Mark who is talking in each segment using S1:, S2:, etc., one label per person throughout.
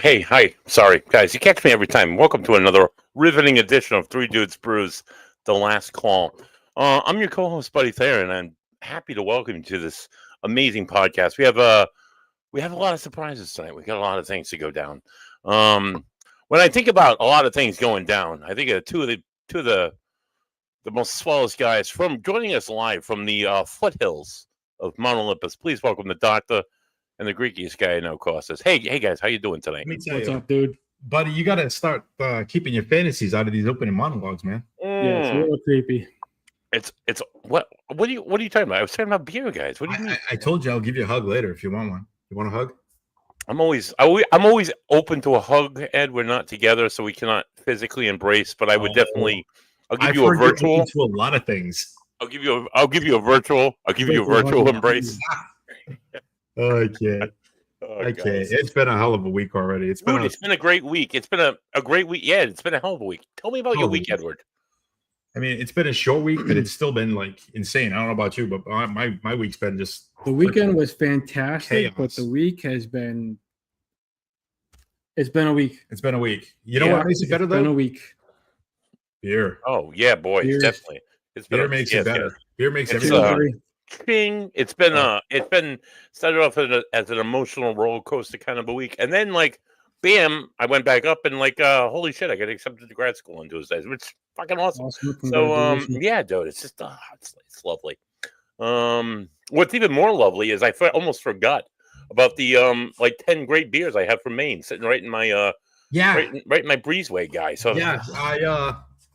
S1: hey, hi. Sorry, guys. You catch me every time. Welcome to another riveting edition of Three Dudes Brews, the last call. I'm your co-host, Buddy Thayer, and I'm happy to welcome you to this amazing podcast. We have a lot of surprises tonight. We got a lot of things to go down. When I think about a lot of things going down, I think of two of the most swellest guys from joining us live from the foothills of Mount Olympus. Please welcome the doctor and the Greekiest guy I know, Costas. Hey guys, how you doing tonight?
S2: Let me tell
S3: What's
S2: you,
S3: up, dude?
S2: buddy, you got to start keeping your fantasies out of these opening monologues, man.
S3: Yeah, it's a little creepy.
S1: It's what are you talking about? I was talking about beer, guys. What do you mean?
S2: I told you I'll give you a hug later if you want one. You want a hug?
S1: I'm always open to a hug, Ed. We're not together, so we cannot physically embrace. But I would definitely. I'll give you a virtual.
S2: To a lot of things.
S1: I'll give you a virtual embrace.
S2: Oh, I can't. I can't. It's been a hell of a week already.
S1: It's been a great week. It's been a great week. Yeah, it's been a hell of a week. Tell me about your week, Edward.
S2: I mean, it's been a short week, but it's still been like insane. I don't know about you, but my week's been just.
S3: The weekend was fantastic,
S2: chaos.
S3: but the week has been. It's been a week.
S2: It's been a week. You know what makes it better though?
S3: It's been a week.
S2: Beer.
S1: Oh yeah, boy, definitely.
S2: Beer makes it better. Beer makes everything.
S1: It's been started off as an emotional roller coaster kind of a week, and then bam, I went back up and holy shit, I got accepted to grad school in Tuesdays, which is fucking awesome. So yeah, dude, it's just it's lovely. What's even more lovely is I almost forgot about the 10 great beers I have from Maine sitting right in my right in my breezeway guy. So
S2: yeah,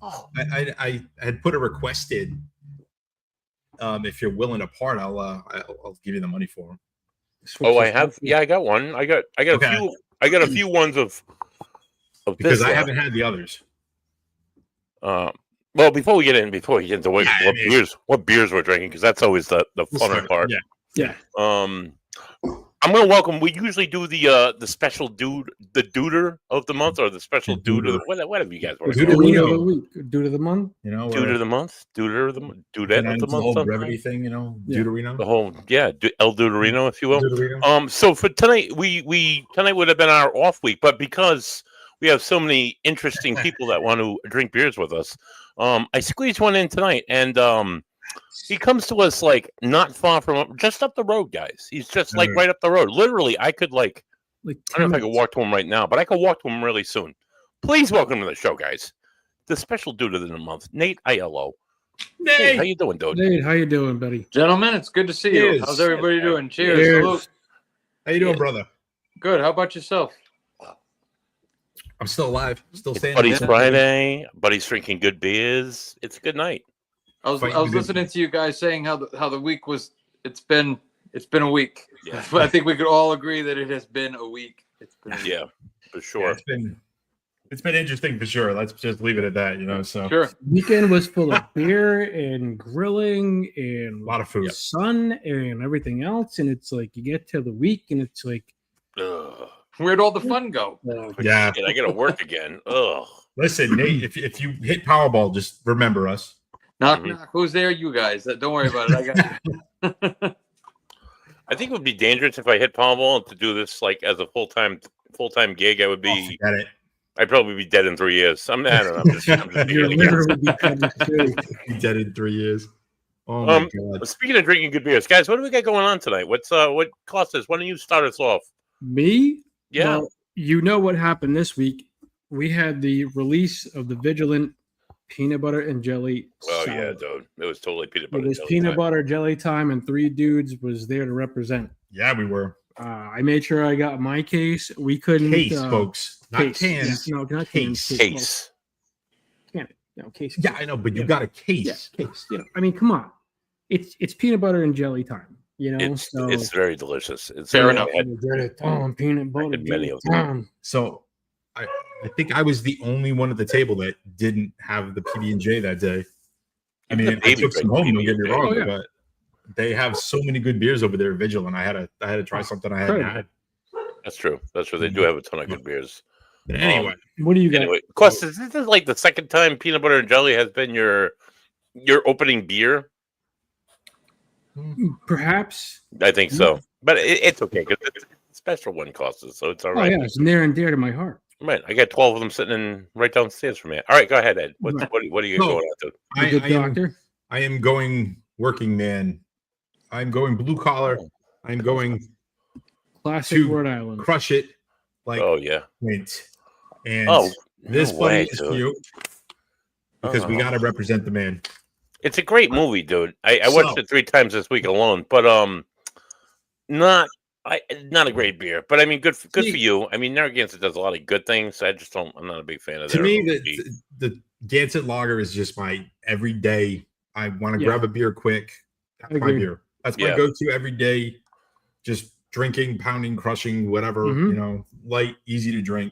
S2: I had put a request in. If you're willing to part, I'll give you the money for them.
S1: Oh, I have. Yeah, I got one. I got a few ones of
S2: because I haven't had the others.
S1: Well, before we get into what beers we're drinking, because that's always the funner part.
S3: Yeah.
S1: I'm going to welcome. We usually do the special dude, the duder of the month, or the special dude of the whatever you guys want to call it.
S3: Dude of the month.
S2: You know,
S1: dude of the month, dudette of the month.
S2: The whole brevity thing, you know, Duderino.
S1: The whole El Duderino, if you will. So for tonight, tonight would have been our off week, but because we have so many interesting people that want to drink beers with us, I squeezed one in tonight, and he comes to us not far from just up the road, guys. He's just right up the road. Literally, I could I don't know if I could walk to him right now, but I could walk to him really soon. Please welcome to the show, guys. The special dude of the month, Nate Aiello.
S2: Nate,
S1: hey, how you doing, dude?
S3: Nate, how you doing, buddy?
S4: Gentlemen, it's good to see you. How's everybody doing? Cheers.
S3: Cheers.
S2: How you doing, brother?
S4: Good. How about yourself?
S2: I'm still alive. Still standing.
S1: Buddy's Friday. Buddy's drinking good beers. It's a good night.
S4: I was listening to you guys saying how the week was. It's been a week. Yeah. But I think we could all agree that it has been a week.
S1: For sure.
S2: Yeah, it's been interesting for sure. Let's just leave it at that, you know. So
S4: sure.
S3: Weekend was full of beer and grilling and
S2: a lot of food,
S3: sun and everything else. And it's you get to the week and it's
S4: where'd all the fun go?
S2: Yeah,
S1: I gotta work again. Ugh.
S2: Listen, Nate, if you hit Powerball, just remember us.
S4: Knock. Who's there? You guys. Don't worry about it. I got you.
S1: I think it would be dangerous if I hit Powerball to do this as a full time gig. I would be. I'd probably be dead in 3 years. I don't know. I'm just
S3: You're literally
S2: be dead in 3 years. Oh my God.
S1: Speaking of drinking good beers, guys, what do we got going on tonight? What cost us? Why don't you start us off?
S3: Me?
S1: Yeah.
S3: Well, you know what happened this week? We had the release of the Vigilant peanut butter and jelly.
S1: Oh
S3: salad.
S1: yeah, dude, it was totally peanut butter.
S3: It was peanut butter jelly time, and Three Dudes was there to represent.
S2: Yeah, we were.
S3: I made sure I got my case. We couldn't
S2: folks, not cans.
S3: Yeah, no, not
S2: case.
S3: Case. No case.
S2: Yeah, I know, but you got a case.
S3: Yeah, case. Yeah, I mean, come on. It's peanut butter and jelly time. You know,
S1: it's very delicious. It's
S4: fair enough.
S3: Peanut butter.
S1: Many of them.
S2: So, I think I was the only one at the table that didn't have the PB&J that day. I mean, I took some home. Don't get me wrong, but they have so many good beers over there at Vigilant. I had to try something I hadn't had.
S1: That's true. They do have a ton of good beers.
S2: But anyway,
S3: what do you got?
S1: Anyway, Costas, this is the second time peanut butter and jelly has been your opening beer.
S3: Perhaps.
S1: I think so, but it's okay because special one costs, so it's all
S3: Oh
S1: right.
S3: yeah, it's near and dear to my heart.
S1: Right, I got 12 of them sitting right downstairs from me. All right, go ahead, Ed. What
S3: Right.
S1: what are you going on to?
S3: The good doctor.
S2: I am going working man. I'm going blue collar. I'm going
S3: Classic
S2: to
S3: Rhode Island.
S2: crush it like
S1: Oh yeah.
S2: Quint. And
S1: no
S2: this buddy
S1: way,
S2: is
S1: dude.
S2: cute because we got to represent the man.
S1: It's a great movie, dude. I watched it 3 times this week alone, but not a great beer. But I mean, good for you. I mean, Narragansett does a lot of good things. I'm not a big fan of.
S2: To me, the Gansett Lager is just my everyday. I want to grab a beer quick. That's my beer. That's my go-to every day. Just drinking, pounding, crushing, whatever. You know, light, easy to drink.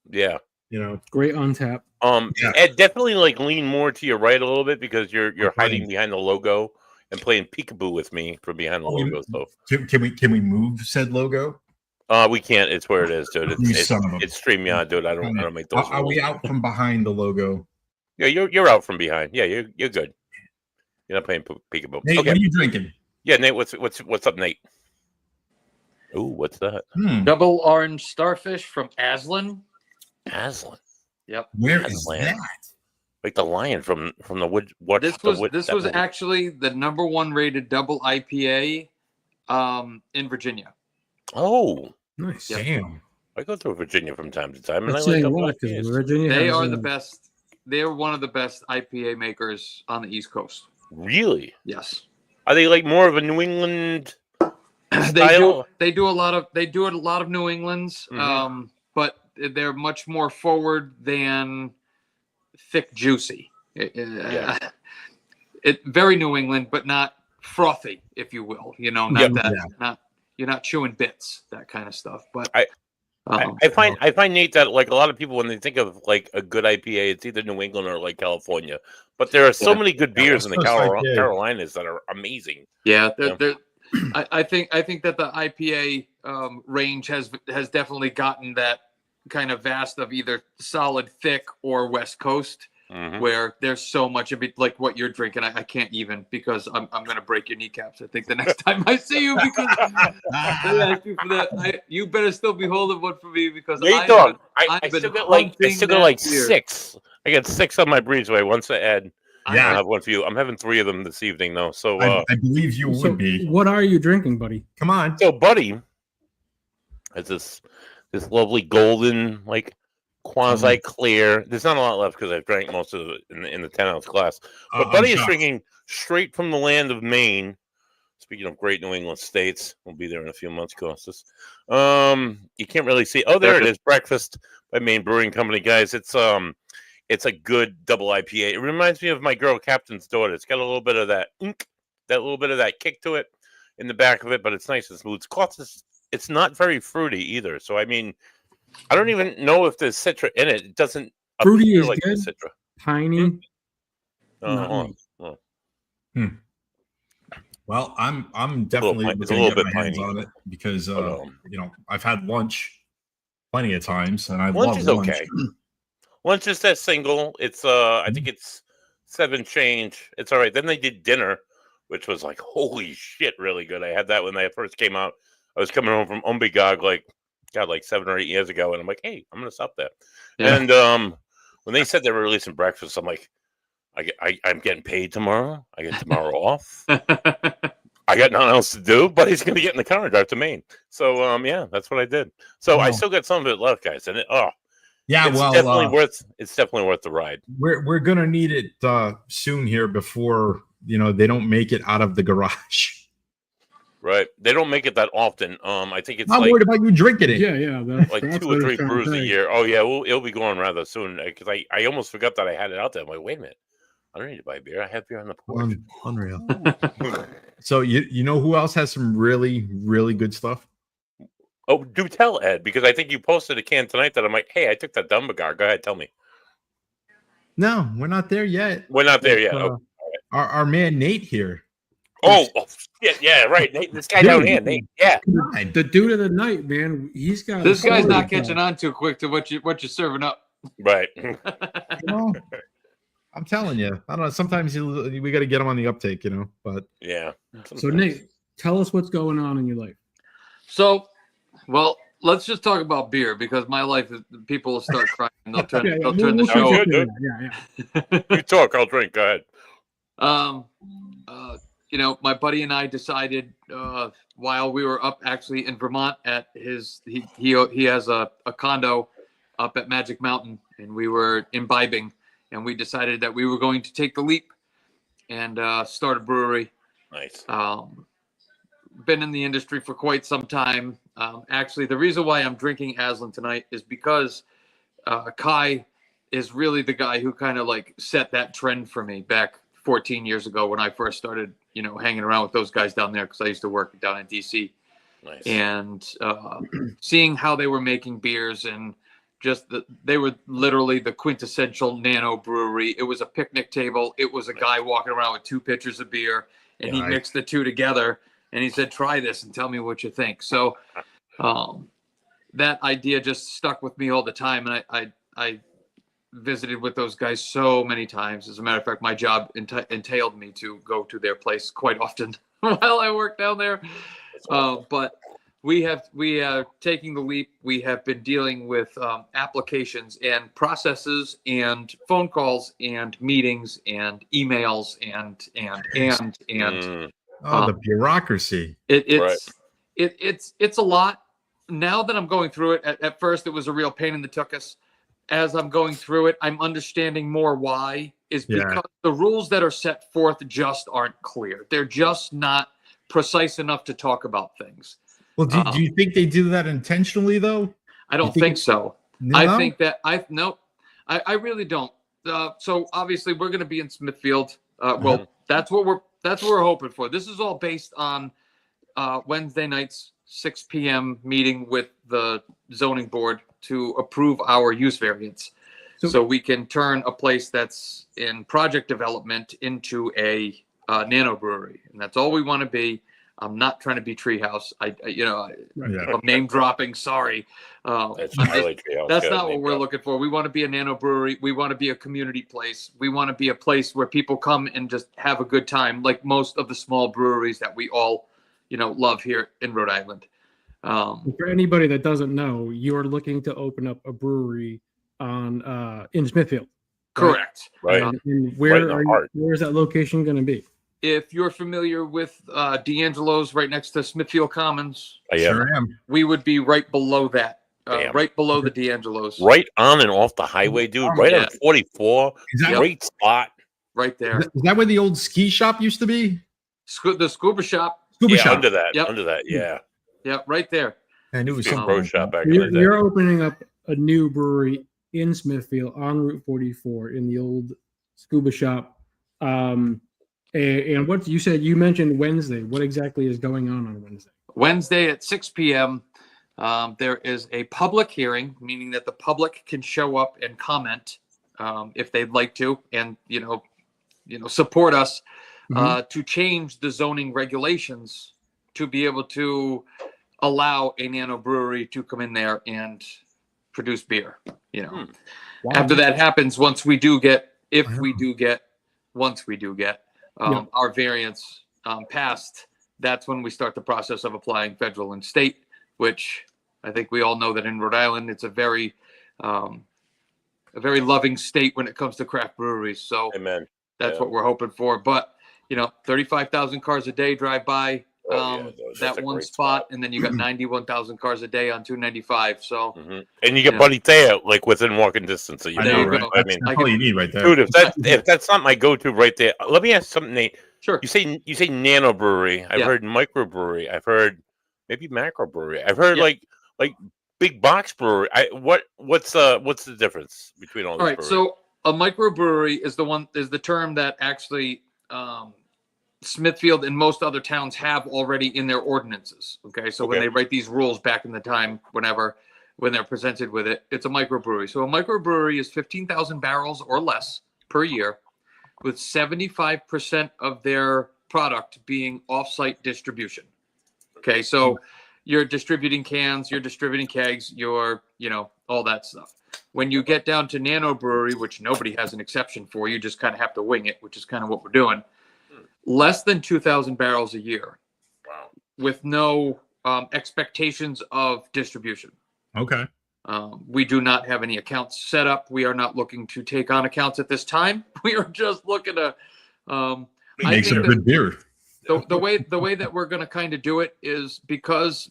S1: Yeah.
S2: You know,
S3: great on tap.
S1: Ed, definitely like lean more to your right a little bit because you're hiding behind the logo and playing peekaboo with me from behind the logo. So
S2: can we move said logo?
S1: We can't. It's where it is, dude. It's StreamYard, dude. I don't make those.
S2: Are we out from behind the logo?
S1: Yeah, you're out from behind. Yeah, you're good. You're not playing peekaboo.
S2: Nate,
S1: okay.
S2: What are you drinking?
S1: Yeah, Nate. What's up, Nate? Ooh, what's that?
S4: Double orange starfish from Aslan.
S1: Aslan.
S4: Yep.
S2: Where is that?
S1: Like the lion from the wood. What
S4: this was actually the #1 rated double IPA in Virginia.
S1: Oh,
S3: nice.
S4: Yep.
S2: Damn.
S1: I go through Virginia from time to time, and
S3: That's
S1: I like
S3: saying a lot because Virginia.
S4: They are the best. They are one of the best IPA makers on the East Coast.
S1: Really?
S4: Yes.
S1: Are they like more of a New England
S4: style? They do a lot of New England's, but they're much more forward than thick, juicy. It very New England, but not frothy, if you will. You know, not you're not chewing bits, that kind of stuff. But I find Nate that like a lot of people when they think of like a good IPA, it's either New England or like California. But there are so many good beers in the Carolinas that are amazing. Yeah, I think that the IPA range has definitely gotten that kind of vast of either solid, thick, or West Coast, where there's so much of it, like what you're drinking. I can't even because I'm going to break your kneecaps. I think the next time I see you because I asked you for that. You better still be holding one for me because
S1: I still got like 6. I got 6 on my breezeway. Once I add. Yeah, I have one for you. I'm having 3 of them this evening, though. So
S2: I believe you would be.
S3: What are you drinking, buddy?
S2: Come on.
S1: So, buddy has this lovely golden, like quasi clear. There's not a lot left because I've drank most of it in the 10-ounce glass. But buddy is drinking straight from the land of Maine. Speaking of great New England states, we'll be there in a few months, Costas. You can't really see. Oh, there it is. Breakfast by Maine Brewing Company, guys. It's a good double IPA. It reminds me of my girl Captain's Daughter. It's got a little bit of that little bit of that kick to it in the back of it, but it's nice and smooth. It's not very fruity either. So I mean, I don't even know if there's Citra in it. It doesn't
S3: fruity is
S1: like
S3: good.
S1: Citra.
S3: Piney.
S2: Well, I'm definitely
S1: a little bit
S2: my hands on it because I've had lunch plenty of times and I love lunch.
S1: Okay. Lunch is that single. It's I think it's 7 change. It's all right. Then they did dinner, which was like holy shit, really good. I had that when they first came out. I was coming home from Umbigog like 7 or 8 years ago, and I'm like, hey, I'm gonna stop there. Yeah. And when they said they were releasing breakfast, I'm like, I'm getting paid tomorrow. I get tomorrow off. I got nothing else to do, but he's gonna get in the car and drive to Maine. So yeah, that's what I did. So I still got some of it left, guys, and it's definitely worth the ride.
S2: We're gonna need it soon here before they don't make it out of the garage.
S1: Right, they don't make it that often. I think it's.
S2: I'm worried about you drinking it.
S3: Yeah,
S1: like 2 or 3 brews a year. Oh yeah, it'll be going rather soon because I almost forgot that I had it out there. I'm like, wait a minute, I don't need to buy beer. I have beer on the porch.
S2: Unreal. So you know who else has some really really good stuff?
S1: Oh, do tell, Ed, because I think you posted a can tonight that I'm like, hey, I took that Dumbagar. Go ahead, tell me.
S2: No, we're not there yet.
S1: We're not there yet. Okay.
S2: Our man Nate here.
S1: Oh shit, yeah, right. Nate, this guy down here, Nate. Yeah.
S3: The dude of the night, man. He's got
S4: this guy's not catching on too quick to what you're serving up.
S1: Right.
S2: I'm telling you. I don't know. Sometimes we got to get him on the uptake, but
S1: yeah.
S3: So Nate, tell us what's going on in your life.
S4: So Well, let's just talk about beer because my life is people will start crying. They'll turn,
S3: Yeah,
S4: they'll turn the
S3: we'll
S4: show
S3: get
S4: off.
S3: to that. Yeah.
S1: You talk, I'll drink. Go ahead.
S4: My buddy and I decided while we were up actually in Vermont at he has a condo up at Magic Mountain, and we were imbibing, and we decided that we were going to take the leap and start a brewery.
S1: Nice.
S4: Been in the industry for quite some time. Actually, the reason why I'm drinking Aslan tonight is because Kai is really the guy who kind of like set that trend for me back 14 years ago when I first started, hanging around with those guys down there because I used to work down in DC.
S1: Nice.
S4: And seeing how they were making beers and they were literally the quintessential nano brewery. It was a picnic table. It was a guy walking around with 2 pitchers of beer, and he mixed the two together. And he said, "Try this and tell me what you think." So that idea just stuck with me all the time. And I visited with those guys so many times. As a matter of fact, my job entailed me to go to their place quite often while I worked down there. But we are taking the leap. We have been dealing with applications and processes and phone calls and meetings and emails and
S2: the bureaucracy.
S4: It's a lot. Now that I'm going through it, at first it was a real pain in the tuchus. As I'm going through it, I'm understanding more why is because the rules that are set forth just aren't clear. They're just not precise enough to talk about things.
S2: Well, do you think they do that intentionally though?
S4: I don't think so. No? I think that I really don't. So obviously we're going to be in Smithfield. Well, that's what we're hoping for. This is all based on Wednesday night's 6 p.m. meeting with the zoning board to approve our use variance. So we can turn a place that's in project development into a nano brewery. And that's all we want to be. I'm not trying to be Treehouse. I'm name dropping. Sorry.
S1: That's
S4: not what we're looking for. We want to be a nano brewery. We want to be a community place. We want to be a place where people come and just have a good time, like most of the small breweries that we all, love here in Rhode Island.
S3: For anybody that doesn't know, you're looking to open up a brewery in Smithfield.
S4: Correct.
S1: Right.
S3: And where is that location going to be?
S4: If you're familiar with D'Angelo's right next to Smithfield Commons,
S1: I am.
S4: We would be right below that, right below the D'Angelo's.
S1: Right on and off the highway, dude. Right on 44. Great spot.
S4: Right there.
S2: Is that where the old ski shop used to be?
S4: The scuba shop.
S1: Under that.
S4: Yep.
S1: Under that. Yeah.
S4: Yeah, right there.
S2: I knew it was some
S1: pro shop back
S3: You're opening up a new brewery in Smithfield on Route 44 in the old scuba shop. And what you mentioned Wednesday. What exactly is going on Wednesday?
S4: Wednesday at 6 p.m. There is a public hearing, meaning that the public can show up and comment if they'd like to, and support us to change the zoning regulations to be able to allow a nano brewery to come in there and produce beer. Wow. After that happens, once we do get our variance passed, that's when we start the process of applying federal and state, which I think we all know that in Rhode Island, it's a very loving state when it comes to craft breweries. So that's what we're hoping for. But, 35,000 cars a day drive by that one spot, and then you got 91,000 cars a day on 295. So,
S1: and you get Buddy Thea like within walking distance. So
S2: there you go. That's all you need right there,
S1: dude. If that's not my go-to right there, let me ask something, Nate.
S4: Sure.
S1: You say nano brewery. I've heard microbrewery. I've heard maybe macro brewery. I've heard like big box brewery. What's the difference between all these?
S4: All right.
S1: Breweries?
S4: So a microbrewery is the term that actually Smithfield and most other towns have already in their ordinances. Okay. So when they write these rules back in the time, when they're presented with it, it's a microbrewery. So a microbrewery is 15,000 barrels or less per year, with 75% of their product being off-site distribution. Okay. So you're distributing cans, you're distributing kegs, you're, all that stuff. When you get down to nano brewery, which nobody has an exception for, you just kind of have to wing it, which is kind of what we're doing. Less than 2,000 barrels a year.
S1: Wow.
S4: With no expectations of distribution.
S2: Okay.
S4: We do not have any accounts set up. We are not looking to take on accounts at this time. We are just looking to.
S2: Makes it a good beer.
S4: The way that we're going to kind of do it is because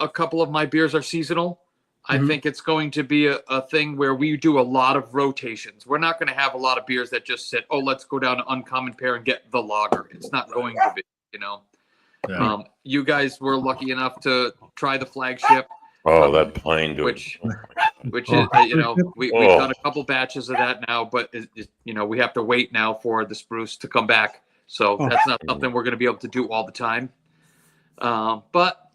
S4: a couple of my beers are seasonal. I think it's going to be a thing where we do a lot of rotations. We're not going to have a lot of beers that just sit, let's go down to Uncommon Pair and get the lager. It's not going to be, Yeah. You guys were lucky enough to try the flagship.
S1: Oh, that plane, dude.
S4: Which is, we've done a couple batches of that now, but, we have to wait now for the spruce to come back. So that's not something we're going to be able to do all the time. But,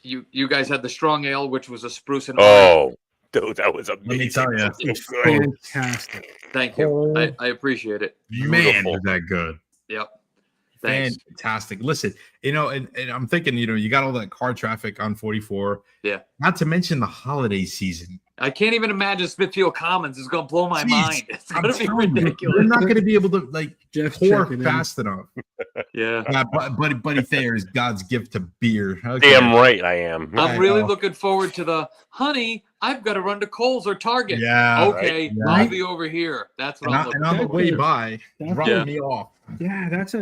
S4: you guys had the strong ale, which was a spruce and orange.
S1: Dude, that was amazing.
S2: Let me tell you,
S3: it's fantastic.
S4: Thank you. I appreciate it.
S2: Man, was that good.
S4: Yep. Thanks.
S2: Fantastic. Listen, and I'm thinking, you got all that car traffic on 44.
S4: Yeah.
S2: Not to mention the holiday season.
S4: I can't even imagine Smithfield Commons is going to blow my mind. It's going to be ridiculous.
S2: You're not going to be able to pour fast enough.
S4: Yeah.
S2: Buddy Thayer is God's gift to beer. Okay.
S1: Damn right I am.
S4: I'm really looking forward to the honey. I've got to run to Kohl's or Target.
S2: Yeah.
S4: Okay. Right. I'll be over here. That's what I'm looking for.
S2: And on the way by, run me off.
S3: Yeah, that's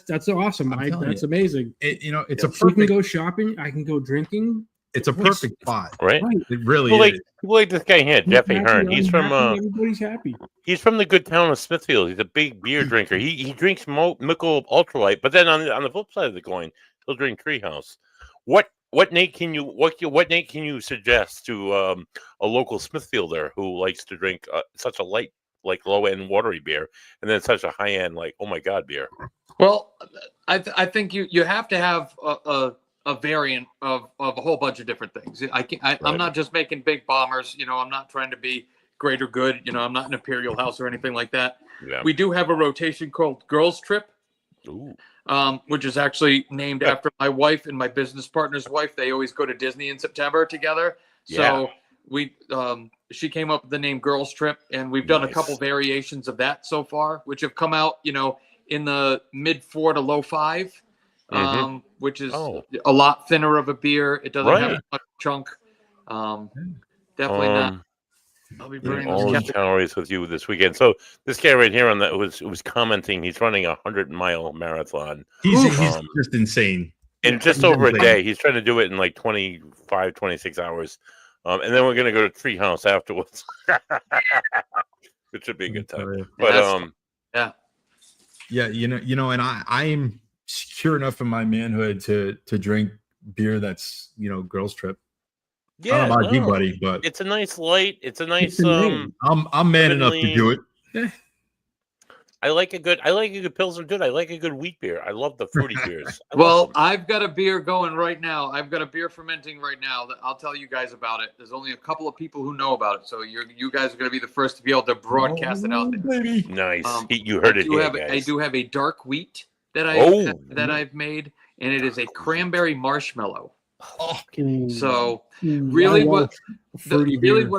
S3: that's awesome. That's amazing.
S2: It's a perfect.
S3: We can go shopping. I can go drinking.
S2: It's a perfect spot,
S1: right?
S2: It really is.
S1: People like this guy here, Jeffy Hearn. He's from
S3: everybody's happy.
S1: He's from the good town of Smithfield. He's a big beer drinker. He drinks Michelob Ultralight, but then on the flip side of the coin, he'll drink Treehouse. What Nate can you suggest to a local Smithfielder who likes to drink such a light, like low end watery beer, and then such a high end, like, oh my god, beer?
S4: Well, I think you have to have a variant of a whole bunch of different things. I'm not just making big bombers. I'm not trying to be great or good. I'm not an Imperial House or anything like that. Yeah. We do have a rotation called Girls Trip, which is actually named after my wife and my business partner's wife. They always go to Disney in September together. So she came up with the name Girls Trip, and we've done a couple variations of that so far, which have come out, in the mid 4 to low 5. Which is a lot thinner of a beer. It doesn't have much chunk. Definitely not. I'll be burning
S1: all those calories with you this weekend. So this guy right here on that was commenting. He's running a 100-mile marathon.
S2: He's just insane.
S1: In just over a day. He's trying to do it in like 25, 26 hours. And then we're gonna go to Treehouse afterwards. It should be a good time. But
S2: and I'm secure enough in my manhood to drink beer that's Girls Trip.
S1: Yeah,
S2: I don't know about you, buddy, but
S1: it's a nice light. It's a nice.
S2: I'm man enough to do it.
S1: I like a good Pilsner, dude. I like a good wheat beer. I love the fruity beers.
S4: I've got a beer going right now. I've got a beer fermenting right now that I'll tell you guys about it. There's only a couple of people who know about it, so you guys are going to be the first to be able to broadcast it out there.
S2: Baby.
S1: Nice. You heard it here, guys.
S4: I do have a dark wheat that I've made, and it is a cranberry marshmallow. So really what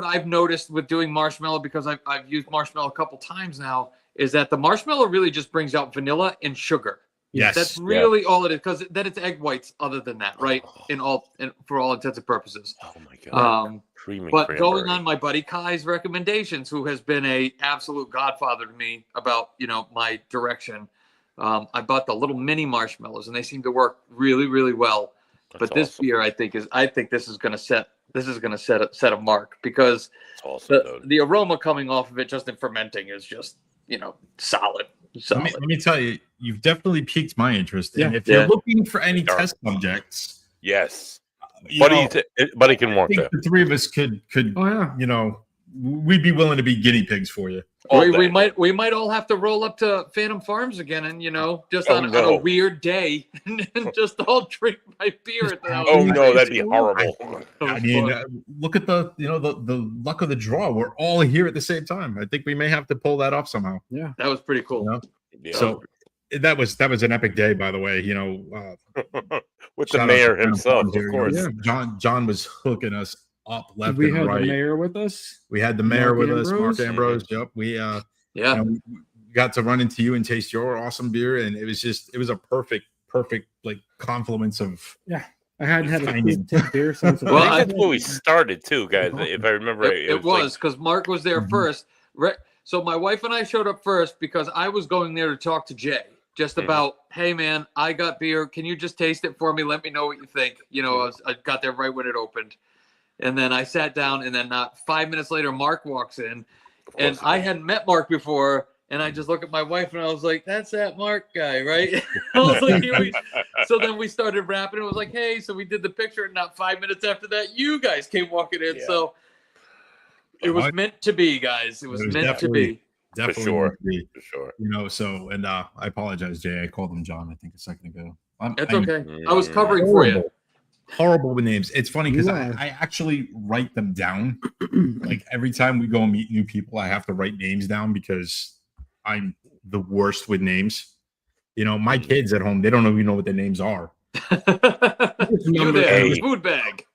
S4: I've noticed with doing marshmallow, because I've used marshmallow a couple times now, is that the marshmallow really just brings out vanilla and sugar.
S2: Yes,
S4: that's really all it is, because then it's egg whites other than that, right? For all intents and purposes.
S1: Oh my god.
S4: But going on my buddy Kai's recommendations, who has been a absolute godfather to me about my direction, I bought the little mini marshmallows, and they seem to work really, really well. But this beer, I think this is going to set a mark, because the aroma coming off of it just in fermenting is just solid.
S2: Let me tell you, you've definitely piqued my interest. And if you're looking for any test subjects,
S1: Buddy can work there.
S2: The three of us could we'd be willing to be guinea pigs for you.
S4: We might all have to roll up to Phantom Farms again, and just on a weird day, and just all drink my beer at the house.
S1: Oh no, that'd be horrible.
S2: I mean, look at the luck of the draw. We're all here at the same time. I think we may have to pull that off somehow.
S3: Yeah,
S4: that was pretty cool.
S2: So that was an epic day, by the way.
S1: With the mayor himself, of course.
S2: John was hooking us up left and right.
S3: We had the mayor with us.
S2: We had the mayor with us, Mark Ambrose. Yep. We got to run into you and taste your awesome beer, and it was a perfect like confluence of.
S3: Yeah, I hadn't had a
S2: Finding.
S3: beer since.
S1: Well, I think that's where we started too, guys. If I remember right,
S4: It was because Mark was there first. So my wife and I showed up first because I was going there to talk to Jay just about, hey man, I got beer. Can you just taste it for me? Let me know what you think. You know, I got there right when it opened, and then I sat down, and then not 5 minutes later, Mark walks in, and I hadn't met Mark before. And I just look at my wife and I was like, that's that Mark guy, right? I was like, so then we started rapping. It was like, hey, so we did the picture. And not 5 minutes after that, you guys came walking in. Yeah. So it was meant to be, guys. It was meant to be.
S2: Definitely.
S1: For sure.
S2: You know, so, and I apologize, Jay. I called him John, I think, a second ago.
S4: That's okay. I was covering for you.
S2: Horrible with names. It's funny because I actually write them down. Like every time we go and meet new people, I have to write names down because I'm the worst with names. You know, my kids at home, they don't even know what their names are.
S4: You're there, food bag.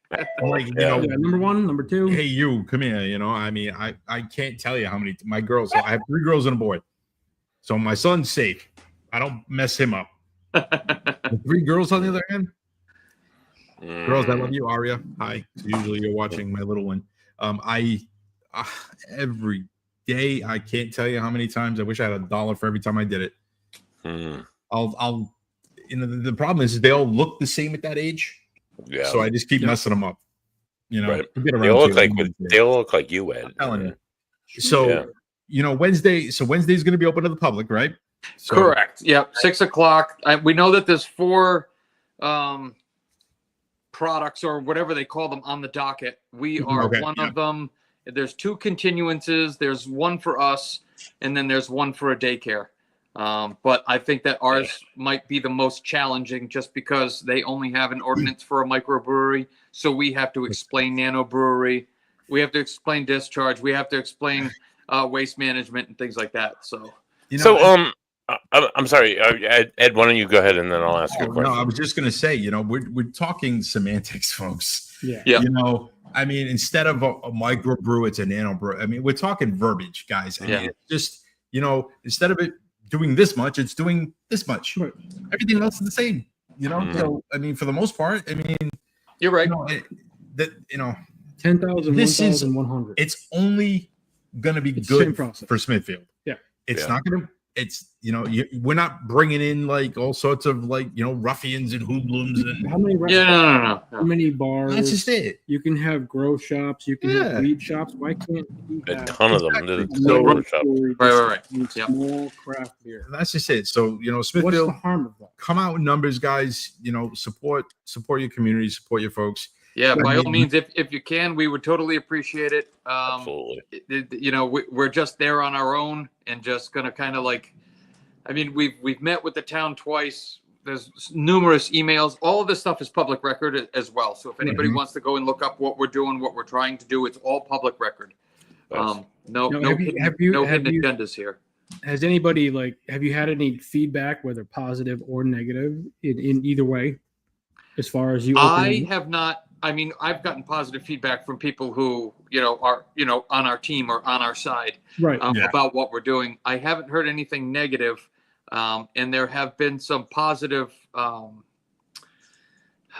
S2: Like, you know,
S3: number one, number two.
S2: Hey, you, come here. You know, I mean, I can't tell you how many my girls. So I have 3 girls and a boy. So my son's safe. I don't mess him up. The 3 girls on the other hand. Girls, I love you, Aria. Hi. Usually you're watching my little one. Every day, I can't tell you how many times I wish I had $1 for every time I did it. I'll you know, the problem is they all look the same at that age. Yeah. So I just keep messing them up. You know,
S1: they all look like you, Ed.
S2: I'm telling you. So you know, Wednesday's going to be open to the public, right? So,
S4: correct. Yep. 6 o'clock. We know that there's 4 products or whatever they call them on the docket. We are one of them. There's 2 continuances. There's one for us, and then there's one for a daycare. But I think that ours might be the most challenging just because they only have an ordinance for a microbrewery. So we have to explain nano brewery. We have to explain discharge. We have to explain waste management and things like that. So,
S2: you know,
S1: I'm sorry, Ed, why don't you go ahead and then I'll ask you a question.
S2: No, I was just going to say, you know, we're talking semantics, folks.
S3: Yeah.
S2: You know, I mean, instead of a microbrew, it's a nano brew. I mean, we're talking verbiage, guys. I mean, just, you know, instead of it doing this much, it's doing this much. Right. Everything else is the same, you know? So, I mesmfor the most part, I mean,
S4: you're right.
S2: You know,
S3: 10,000, 1,100.
S2: It's only going to be good for Smithfield.
S3: Yeah.
S2: It's not going to, it's, you know, we're not bringing in like all sorts of like, you know, ruffians and hoodlums and
S3: how many
S4: no.
S3: How many bars?
S2: That's just it.
S3: You can have grow shops, you can have weed shops. Why can't you have
S1: a ton of them?
S4: Right.
S3: Small craft beer.
S2: That's just it. So, you know, Smithfield,
S3: what's the harm of that?
S2: Come out in numbers, guys. You know, support your community, support your folks.
S4: Yeah, by all means, if you can, we would totally appreciate it.
S1: Absolutely.
S4: You know, we're just there on our own and just gonna kind of like, I mean, we've met with the town twice. There's numerous emails. All of this stuff is public record as well. So if anybody wants to go and look up what we're doing, what we're trying to do, it's all public record. No hidden agendas here.
S3: Has anybody have you had any feedback, whether positive or negative, in either way, as far as you?
S4: I have not. I mean, I've gotten positive feedback from people who, you know, are, you know, on our team or on our side about what we're doing. I haven't heard anything negative. And there have been some positive, I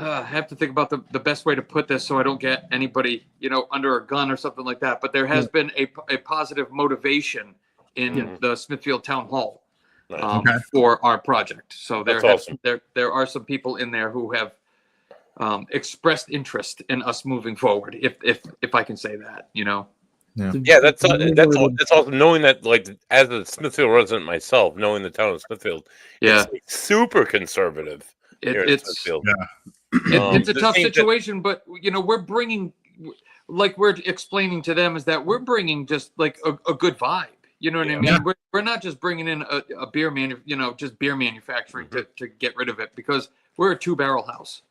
S4: have to think about the best way to put this so I don't get anybody, you know, under a gun or something like that. But there has been a positive motivation in the Smithfield Town Hall for our project. So there are some people in there who have expressed interest in us moving forward, if I can say that, you know.
S1: Yeah, that's also knowing that, like, as a Smithfield resident myself, knowing the town of Smithfield, it's super conservative.
S4: It's a tough situation, but you know, we're bringing, like we're explaining to them, is that we're bringing just like a good vibe. You know what I mean? We're not just bringing in a beer just beer manufacturing to get rid of it, because we're a 2-barrel house.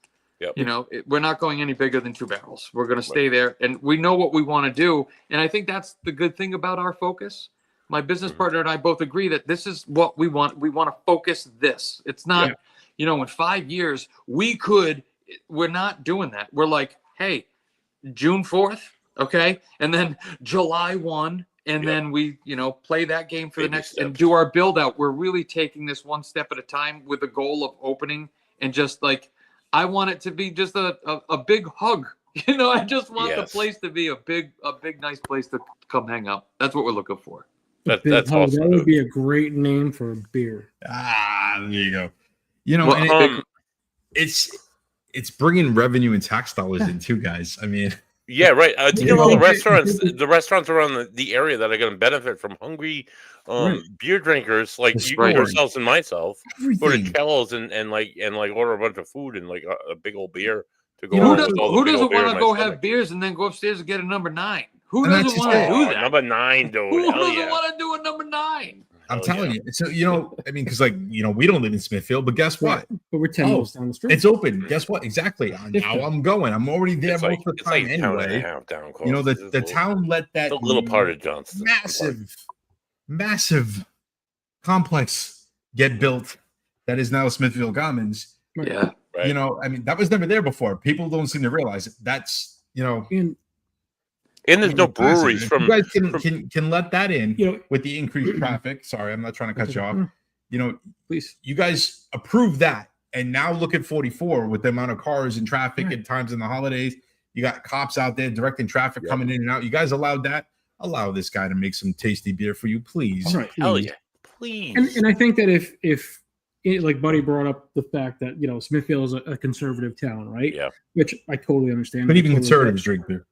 S4: You know, we're not going any bigger than 2 barrels. We're going to stay there, and we know what we want to do. And I think that's the good thing about our focus. My business partner and I both agree that this is what we want. We want to focus this. It's not, you know, in 5 years, we're not doing that. We're like, hey, June 4th, okay? And then July 1, and then we, play that game for the next
S1: steps.
S4: and do our build out. We're really taking this one step at a time with the goal of opening, and just like I want it to be just a big hug. I just want the place to be a big nice place to come hang out. That's what we're looking for.
S1: That's
S3: awesome. That would be a great name for a beer.
S2: There you go. It's bringing revenue and tax dollars in too, guys. I mean,
S1: yeah, right. Think of all the restaurants around the area that are going to benefit from hungry beer drinkers like yourselves and myself. Go to Cello's and order a bunch of food and like a big old beer to go.
S4: Who doesn't want to go have beers and then go upstairs and get a number 9? Who doesn't want to do that?
S1: Number 9, dude.
S4: Who doesn't want to do a number 9?
S2: I'm telling you. So, because we don't live in Smithfield, but guess what?
S3: But we're 10 miles down the street.
S2: It's open. Guess what? Exactly. Now I'm going. I'm already there most of the time anyway. The town let that
S1: a little part of Johnston.
S2: Massive complex get built that is now Smithfield Commons.
S4: Yeah.
S2: Right. That was never there before. People don't seem to realize it. That's,
S1: and there's no breweries from.
S2: You guys can let that in with the increased traffic. Sorry, I'm not trying to cut you off.
S3: Please.
S2: You guys approve that, and now look at 44 with the amount of cars and traffic at times in the holidays. You got cops out there directing traffic coming in and out. You guys allowed that. Allow this guy to make some tasty beer for you, please.
S3: All right,
S1: hell yeah, please.
S3: And I think that if like Buddy brought up the fact that Smithfield is a conservative town, right?
S1: Yeah.
S3: Which I totally understand.
S2: But even conservatives drink beer.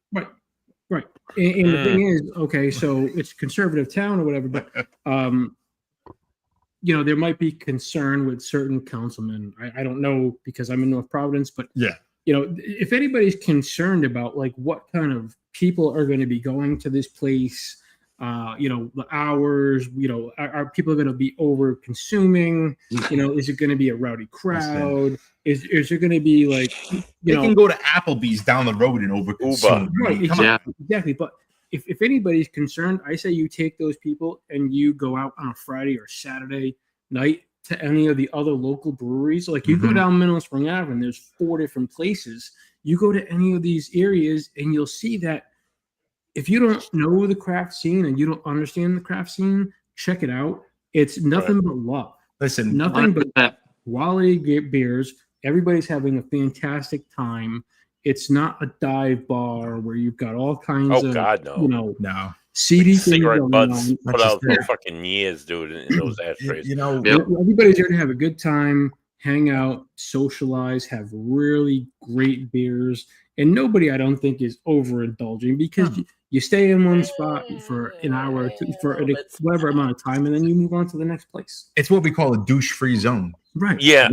S3: Right. And the thing is, okay, so it's a conservative town or whatever, but there might be concern with certain councilmen. I don't know because I'm in North Providence, but if anybody's concerned about like what kind of people are going to be going to this place, the hours, are people going to be over consuming? Is it going to be a rowdy crowd? Is there going to be like,
S2: they can go to Applebee's down the road and over consume.
S3: Right, exactly. But if anybody's concerned, I say you take those people and you go out on a Friday or Saturday night to any of the other local breweries. Like you go down Mineral Spring Avenue, and there's 4 different places. You go to any of these areas and you'll see that if you don't know the craft scene and you don't understand the craft scene, check it out. It's nothing but love.
S2: Listen,
S3: nothing 100%. But quality beers. Everybody's having a fantastic time. It's not a dive bar where you've got all kinds of,
S2: no.
S3: CD
S1: cigarette butts put out for fucking years, dude, in those ashtrays.
S3: Everybody's there to have a good time, hang out, socialize, have really great beers. And nobody, I don't think, is overindulging because you stay in one spot for an hour, for whatever amount of time, and then you move on to the next place.
S2: It's what we call a douche-free zone.
S3: Right.
S1: Yeah.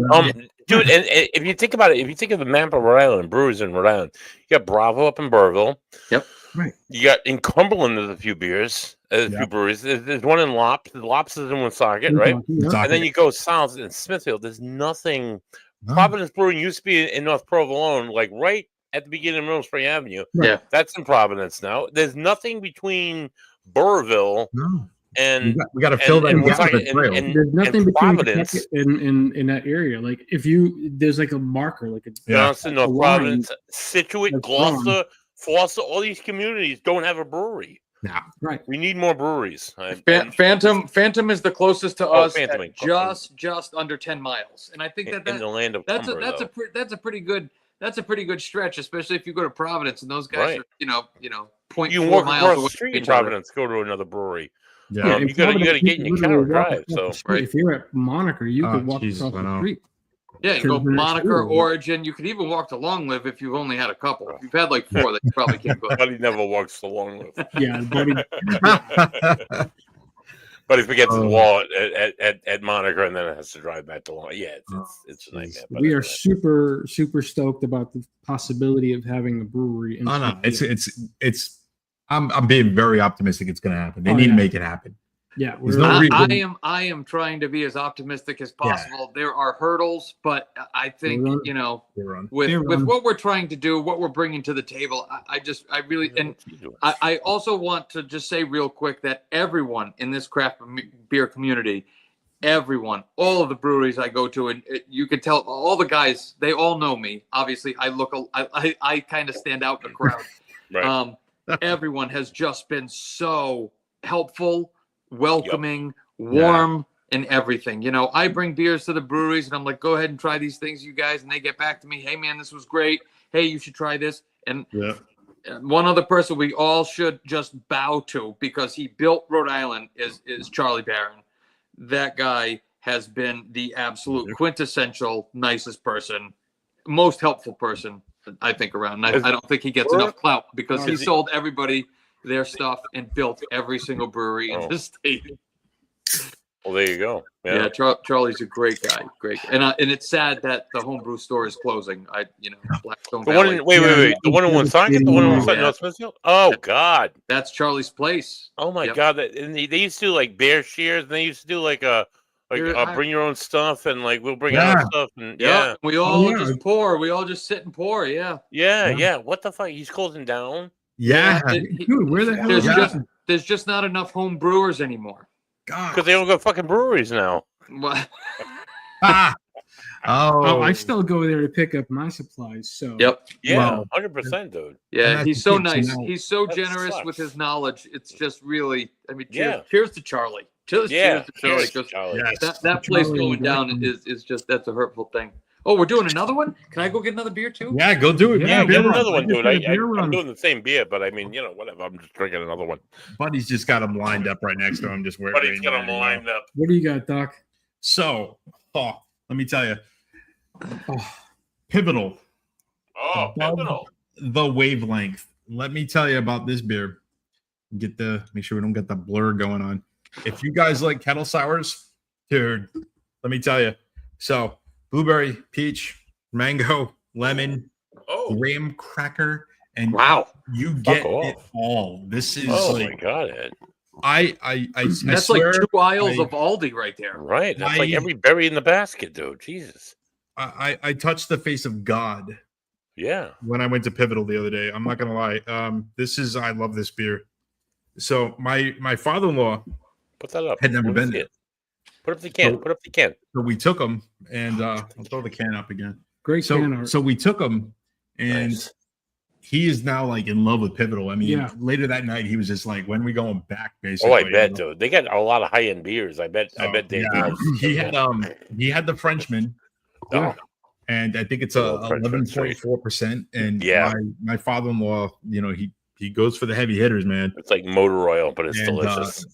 S1: Dude, and if you think about it, if you think of the map of Rhode Island, brewers in Rhode Island, you got Bravo up in Burrillville.
S4: Yep.
S3: Right.
S1: You got in Cumberland, there's a few beers, a few breweries. There's one in Lops. Lops is in Woonsocket, right? And then you go south in Smithfield. There's nothing. No. Providence Brewing used to be in North Provolone, like right at the beginning of Mineral Spring Avenue.
S4: Yeah.
S1: That's in Providence now. There's nothing between Burrillville and
S2: we got to fill that gap.
S3: And there's nothing between Providence in that area. Like if there's like a marker, like a
S1: Johnston, North Providence, Situate, Gloucester, Foster, all these communities don't have a brewery.
S2: No,
S3: right.
S1: We need more breweries.
S4: Phantom is the closest to us, at just under 10 miles, and I think that
S1: in the land of
S4: that's a pretty good stretch, especially if you go to Providence and those guys are 0.4
S1: you walk
S4: miles
S1: across
S4: away
S1: the street in Providence, go to another brewery.
S2: Yeah,
S1: you got to get in your car and drive. So
S3: if you're at Moniker, you could walk across the street.
S4: Yeah, you go Moniker, Origin. You could even walk to Long Live if you've only had a couple. If you've had like 4, that you probably can't go.
S1: Buddy never walks to Long Live.
S3: Yeah, Buddy.
S1: But he forgets his wallet at Moniker, and then it has to drive back to Long. Yeah, it's a nightmare.
S3: We are super stoked about the possibility of having a brewery.
S2: It's. I'm being very optimistic. It's going to happen. They need to make it happen.
S3: Yeah,
S4: I am trying to be as optimistic as possible. Yeah. There are hurdles, but I think with what we're trying to do, what we're bringing to the table, I also want to just say real quick that everyone in this craft beer community, all of the breweries I go to, and you can tell all the guys, they all know me. Obviously, I kind of stand out in the crowd.
S1: Right.
S4: Everyone has just been so helpful, welcoming, warm, and everything. You know, I bring beers to the breweries, and I'm like, go ahead and try these things, you guys. And they get back to me, hey, man, this was great. Hey, you should try this. And one other person we all should just bow to because he built Rhode Island is Charlie Barron. That guy has been the absolute quintessential nicest person, most helpful person, I think, around. And I don't think he gets enough clout because he sold everybody their stuff and built every single brewery in the state.
S1: Well, there you go.
S4: Yeah, Charlie's a great guy. Great. And it's sad that the homebrew store is closing. Blackstone Valley.
S1: Wait. The one in Woonsocket? The one in Woonsocket, North Smithfield? Oh, God.
S4: That's Charlie's place.
S1: Oh, my God. And they used to do, like, bear shears, and they used to do, like, bring your own stuff, and, like, we'll bring our stuff. And,
S4: we all just pour. We all just sit and pour,
S1: Yeah. What the fuck? He's closing down?
S2: Yeah.
S3: Dude, where the hell is that?
S4: There's just not enough home brewers anymore.
S1: Because they don't go fucking breweries now.
S3: I still go there to pick up my supplies. So
S1: 100%, dude.
S4: Yeah, he's so nice. He's so generous with his knowledge. It's just really, cheers to Charlie. Cheers to Charlie. That place going down is just, that's a hurtful thing. Oh, we're doing another one? Can I go get another beer too?
S2: Yeah, go do it.
S1: Yeah, get another one, dude. I'm doing the same beer, but I mean, whatever. I'm just drinking another one.
S2: Buddy's just got them lined up right next to him.
S1: Buddy's got them lined up.
S3: What do you got, Doc?
S2: So, let me tell you. Pivotal.
S1: Pivotal.
S2: The wavelength. Let me tell you about this beer. Make sure we don't get the blur going on. If you guys like kettle sours, dude, let me tell you. So, blueberry, peach, mango, lemon, graham cracker, and you get it all. This is
S1: my God, Ed.
S4: That's like 2 aisles of Aldi right there.
S1: Right. That's like every berry in the basket, dude. Jesus.
S2: I touched the face of God.
S1: Yeah.
S2: When I went to Pivotal the other day. I'm not gonna lie. I love this beer. So my father-in-law
S1: put that up.
S2: Had never been there.
S1: Put up the can.
S2: So we took them, and I'll throw the can up again.
S3: Great can art.
S2: So we took them, and he is now like in love with Pivotal. I mean, later that night he was just like, "When are we going back?" Basically.
S1: Oh, I bet, dude. They got a lot of high end beers. I bet. They.
S2: Yeah. He had the Frenchman. And I think it's 11.4%. And my father-in-law, he goes for the heavy hitters, man.
S1: It's like motor oil, but it's delicious.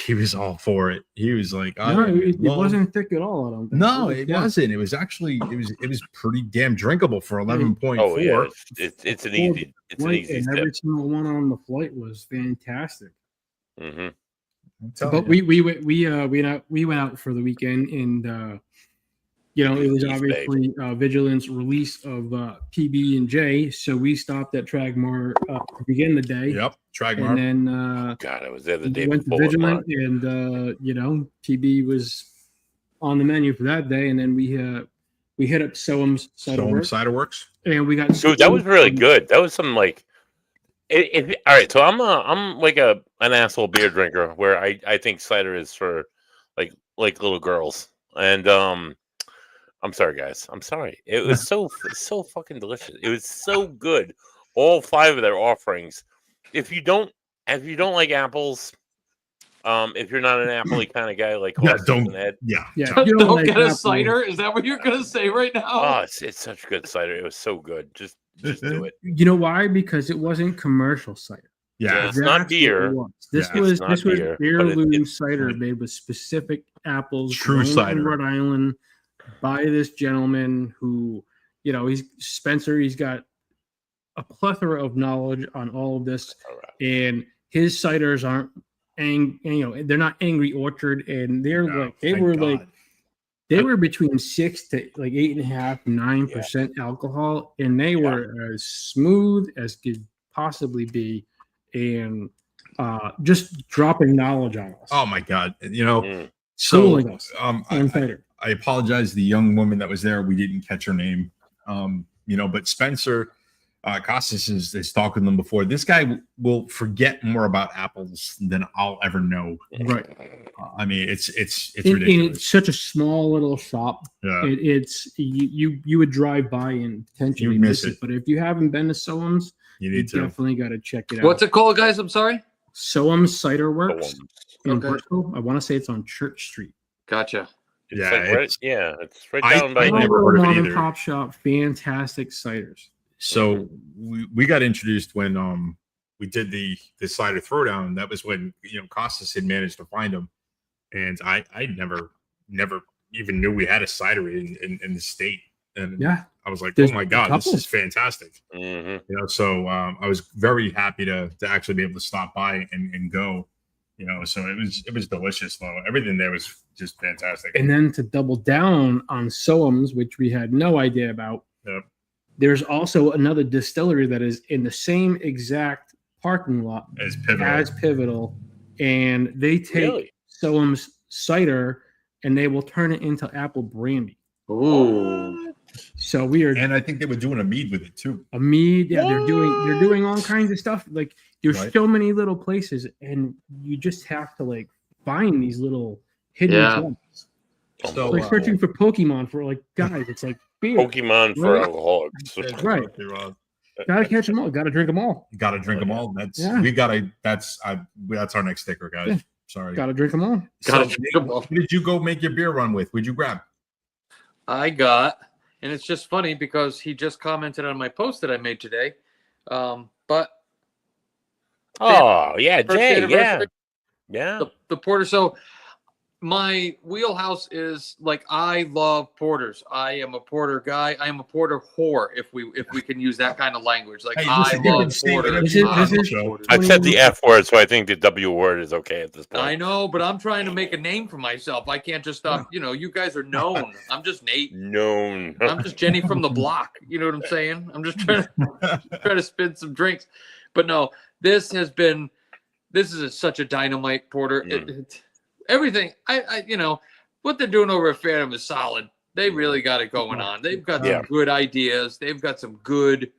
S2: He was all for it. He was like,
S3: it wasn't thick at all. I don't think.
S2: No, it wasn't. It was actually it was pretty damn drinkable for 11.4.
S1: Oh yeah, it's an easy
S3: and every single one on the flight was fantastic.
S1: Mm-hmm.
S3: But we went out for the weekend, and it was obviously Vigilance release of PB&J, so we stopped at Tragmar to begin the day.
S2: Yep, Tragmar.
S3: And then
S1: God, I was there the day
S3: went
S1: before.
S3: To Vigilant, and PB was on the menu for that day, and then we hit up Soam's Cider Works, and we got
S1: dude. That was really good. That was some like. All right, so I'm like an asshole beer drinker where I think cider is for like little girls, and I'm sorry, guys. I'm sorry. It was so fucking delicious. It was so good. All 5 of their offerings. If you don't like apples, if you're not an apple-y kind of guy like
S4: don't get a cider. Is that what you're gonna say right now?
S1: Oh, it's such good cider. It was so good. Just do it.
S3: You know why? Because it wasn't commercial cider.
S1: Yeah, it's not beer.
S3: This was heirloom cider made with specific apples.
S2: True cider.
S3: From Rhode Island. By this gentleman who, he's Spencer. He's got a plethora of knowledge on all of this, and his ciders aren't, they're not Angry Orchard, and they were between 6 to like 8.5%, 9% alcohol, and they were as smooth as could possibly be, and just dropping knowledge on us.
S2: Oh my God,
S3: schooling us on cider.
S2: I apologize to the young woman that was there. We didn't catch her name. But Spencer Costas is talking to them before. This guy will forget more about apples than I'll ever know.
S3: Right.
S2: I mean, it's ridiculous.
S3: And it's such a small little shop. Yeah. It's you would drive by and potentially
S2: miss it.
S3: But if you haven't been to Soam's,
S2: you definitely
S3: got to check it out.
S4: What's it called, guys? I'm sorry.
S3: Soam Cider Works in
S4: Okay.
S3: Bristol. I want to say it's on Church Street.
S4: Gotcha.
S1: It's it's right
S2: I
S1: down by.
S2: never heard of it
S3: mom
S2: either.
S3: and pop shop, fantastic ciders.
S2: So we got introduced when we did the cider throwdown. That was when Costas had managed to find them, and I never even knew we had a cidery in the state. And
S3: Yeah,
S2: I was like,
S3: there's
S2: oh my god, this is fantastic. So I was very happy to actually be able to stop by and go. So it was delicious though. Everything there was just fantastic.
S3: And then to double down on Soam's, which we had no idea about.
S2: Yep.
S3: There's also another distillery that is in the same exact parking lot
S2: as
S3: Pivotal, and they take Soam's cider and they will turn it into apple brandy.
S4: Ooh.
S3: So we are,
S2: and I think they were doing a mead with it too.
S3: A mead, yeah. They're doing all kinds of stuff. Like there's so many little places, and you just have to like find these little hidden gems. So like searching for Pokemon for like guys, it's like beer.
S1: Pokemon for alcoholics,
S3: right? Gotta catch them all. Gotta drink them all.
S2: Gotta drink them all. That's our next sticker, guys. Yeah. Sorry.
S3: Gotta drink them all.
S2: What did you go make your beer run with? What'd you grab?
S4: I got, and it's just funny because he just commented on my post that I made today. But
S1: Jay,
S4: the porter. So my wheelhouse is like I love porters. I am a porter guy. I am a porter whore. If we can use that kind of language, like I love porters.
S1: I've said the F word, so I think the W word is okay at this point.
S4: I know, but I'm trying to make a name for myself. I can't just stop. You guys are known. I'm just Nate.
S1: Known.
S4: I'm just Jenny from the block. You know what I'm saying? I'm just trying to spin some drinks. But no, this is such a dynamite porter. Everything what they're doing over at Phantom is solid. They really got it going on. They've got some good ideas. They've got some good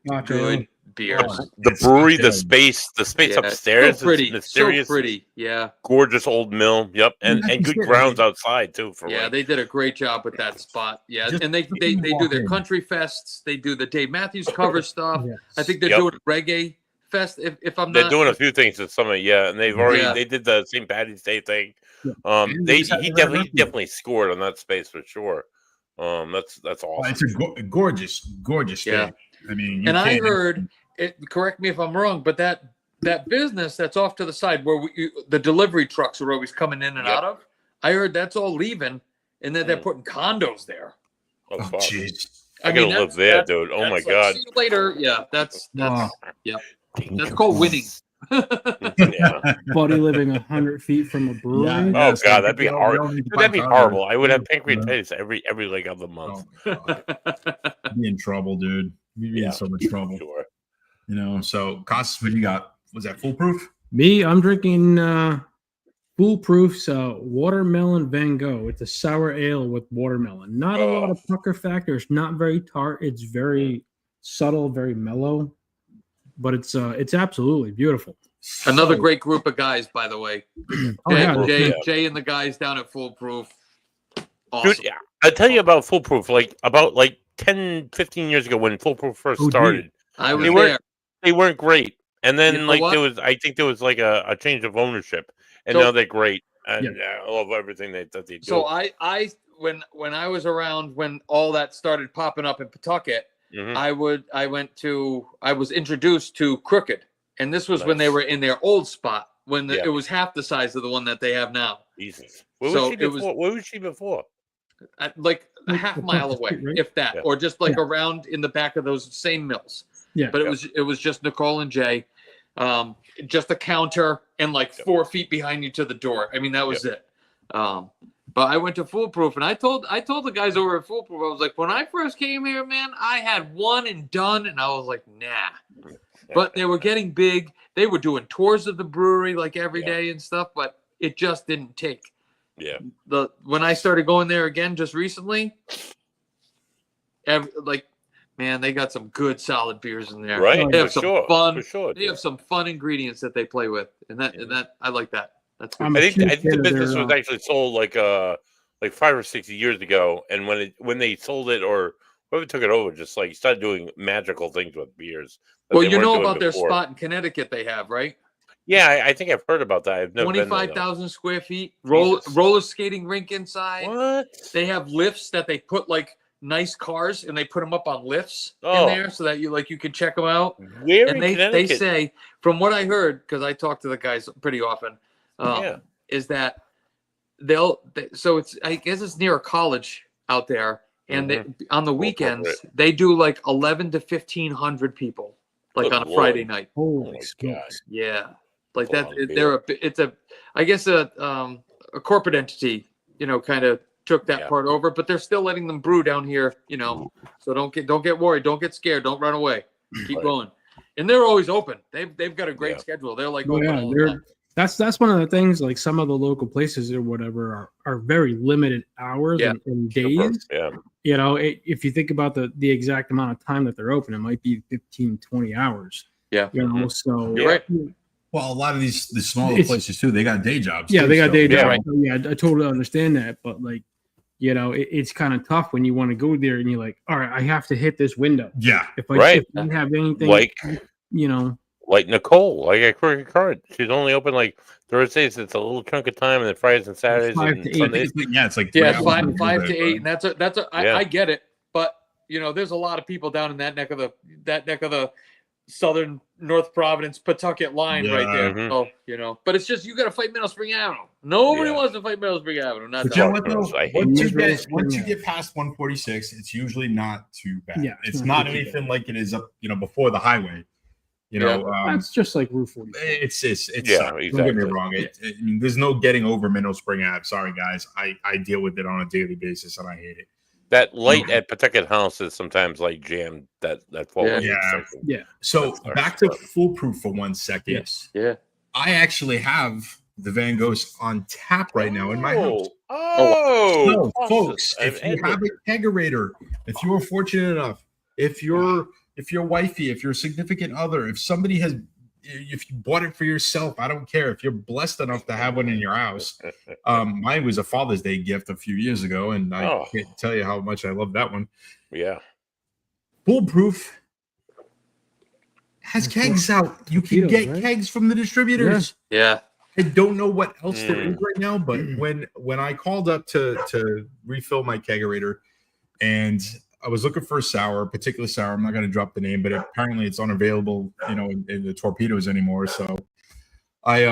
S4: beers.
S1: The brewery, the space upstairs,
S4: so pretty,
S1: is mysterious,
S4: so pretty. Yeah,
S1: gorgeous old mill. Yep, and good grounds outside too.
S4: They did a great job with that spot. Yeah, and they do their country fests. They do the Dave Matthews cover stuff. Yes. I think they're doing reggae fest. If I'm
S1: they're doing a few things at Summit, and they've already they did the St. Patty's Day thing. He definitely scored on that space for sure. That's awesome.
S2: It's a gorgeous day. I mean,
S4: I heard it. Correct me if I'm wrong, but that business that's off to the side where the delivery trucks are always coming in and out of. I heard that's all leaving, and then they're putting condos there.
S1: Oh jeez, I gotta live there, dude. Oh my god.
S4: See you later. Yeah, that's That's called winning.
S3: Buddy living 100 feet from a brewery.
S1: Yeah, oh god, that'd be hard. That'd be horrible. I would have pancreatitis every like other month.
S2: Be in trouble, dude. You'd be in so much trouble. Sure. So Costas, what you got? Was that Foolproof?
S3: Me, I'm drinking Foolproof's Watermelon Van Gogh. It's a sour ale with watermelon. Not a lot of pucker factor. It's not very tart. It's very subtle, very mellow. But it's absolutely beautiful.
S4: Another great group of guys, by the way. Jay and the guys down at Foolproof. Awesome.
S1: Dude, I tell you about Foolproof. About 10, 15 years ago when Foolproof first started,
S4: I was there.
S1: They weren't great, and then I think there was like a change of ownership, and now they're great. And I love everything that they do.
S4: So I when I was around when all that started popping up in Pawtucket. I was introduced to Crooked, and this was when they were in their old spot when it was half the size of the one that they have now.
S1: Jesus, where was she before?
S4: Like a half mile away, if that, or just like around in the back of those same mills. Yeah, but it was just Nicole and Jay, just a counter and like 4 feet behind you to the door. I mean, that was it. But I went to Foolproof, and I told the guys over at Foolproof, I was like, when I first came here, man, I had one and done, and I was like, nah. But they were getting big. They were doing tours of the brewery like every day and stuff, but it just didn't take.
S1: Yeah.
S4: When I started going there again just recently, man, they got some good solid beers in there.
S1: Right.
S4: They have some fun.
S1: For sure,
S4: they have some fun ingredients that they play with, and that I like that. That's good.
S1: I think the business was actually sold like 5 or 6 years ago, and when they sold it or whoever took it over, just like started doing magical things with beers.
S4: Well, you know about their spot in Connecticut they have, right?
S1: Yeah, I think I've heard about that. I've never been there, though.
S4: 25,000 square feet. Roller skating rink inside.
S1: What?
S4: They have lifts that they put like nice cars and they put them up on lifts in there so that you can check them out.
S1: Where
S4: and
S1: in
S4: they
S1: Connecticut?
S4: say, from what I heard, because I talk to the guys pretty often, is that so it's, I guess it's near a college out there, and on the weekends they do like 11 to 1,500 people, like on a Friday night.
S3: Holy God!
S4: Yeah, like that. It's I guess a corporate entity, kind of took that part over, but they're still letting them brew down here, so don't get worried, don't get scared, don't run away, keep going. And they're always open. They've got a great schedule. They're like open all the time.
S3: That's one of the things, like some of the local places or whatever are very limited hours and days.
S1: Yeah.
S3: If you think about the exact amount of time that they're open, it might be 15, 20 hours.
S4: Yeah.
S3: So
S4: you're right.
S2: Well, a lot of the smaller places too, they got day jobs.
S3: Yeah,
S2: too,
S3: they got day jobs.
S4: Right.
S3: Yeah, I totally understand that, but like, it's kind of tough when you want to go there and you're like, all right, I have to hit this window.
S2: Yeah.
S3: If I don't have anything,
S1: like Nicole, like at Crooked Card, she's only open like Thursdays. It's a little chunk of time, and then Fridays and Saturdays and Sundays.
S2: Yeah, it's like
S4: 5 to 8, and I get it, but there's a lot of people down in that neck of the southern North Providence Pawtucket line right there.
S1: Mm-hmm.
S4: So but it's just you got to fight Middle Spring Avenue. Nobody wants to fight Middle Spring Avenue.
S2: Once you get past 146, it's usually not too bad. Yeah, it's not anything like it is up, before the highway.
S3: That's just like Route 40.
S2: It's
S1: exactly.
S2: Don't get me wrong. I mean, there's no getting over Middle Spring Ave. Sorry, guys. I deal with it on a daily basis, and I hate it.
S1: That light at Pawtucket House is sometimes like jammed. That
S2: yeah. So back to Foolproof for 1 second.
S3: Yes.
S4: Yeah.
S2: I actually have the Van Gogh on tap right now in my house.
S1: So,
S2: folks, if you have a kegerator, if you are fortunate enough, if your wifey, if your significant other, if somebody if you bought it for yourself, I don't care. If you're blessed enough to have one in your house, mine was a Father's Day gift a few years ago, and I can't tell you how much I love that one.
S1: Yeah.
S2: Foolproof has kegs out. You can get kegs from the distributors.
S4: Yeah.
S2: I don't know what else there is right now, but when I called up to refill my kegerator, and I was looking for a particular sour. I'm not going to drop the name, but apparently it's unavailable, in the torpedoes anymore. So I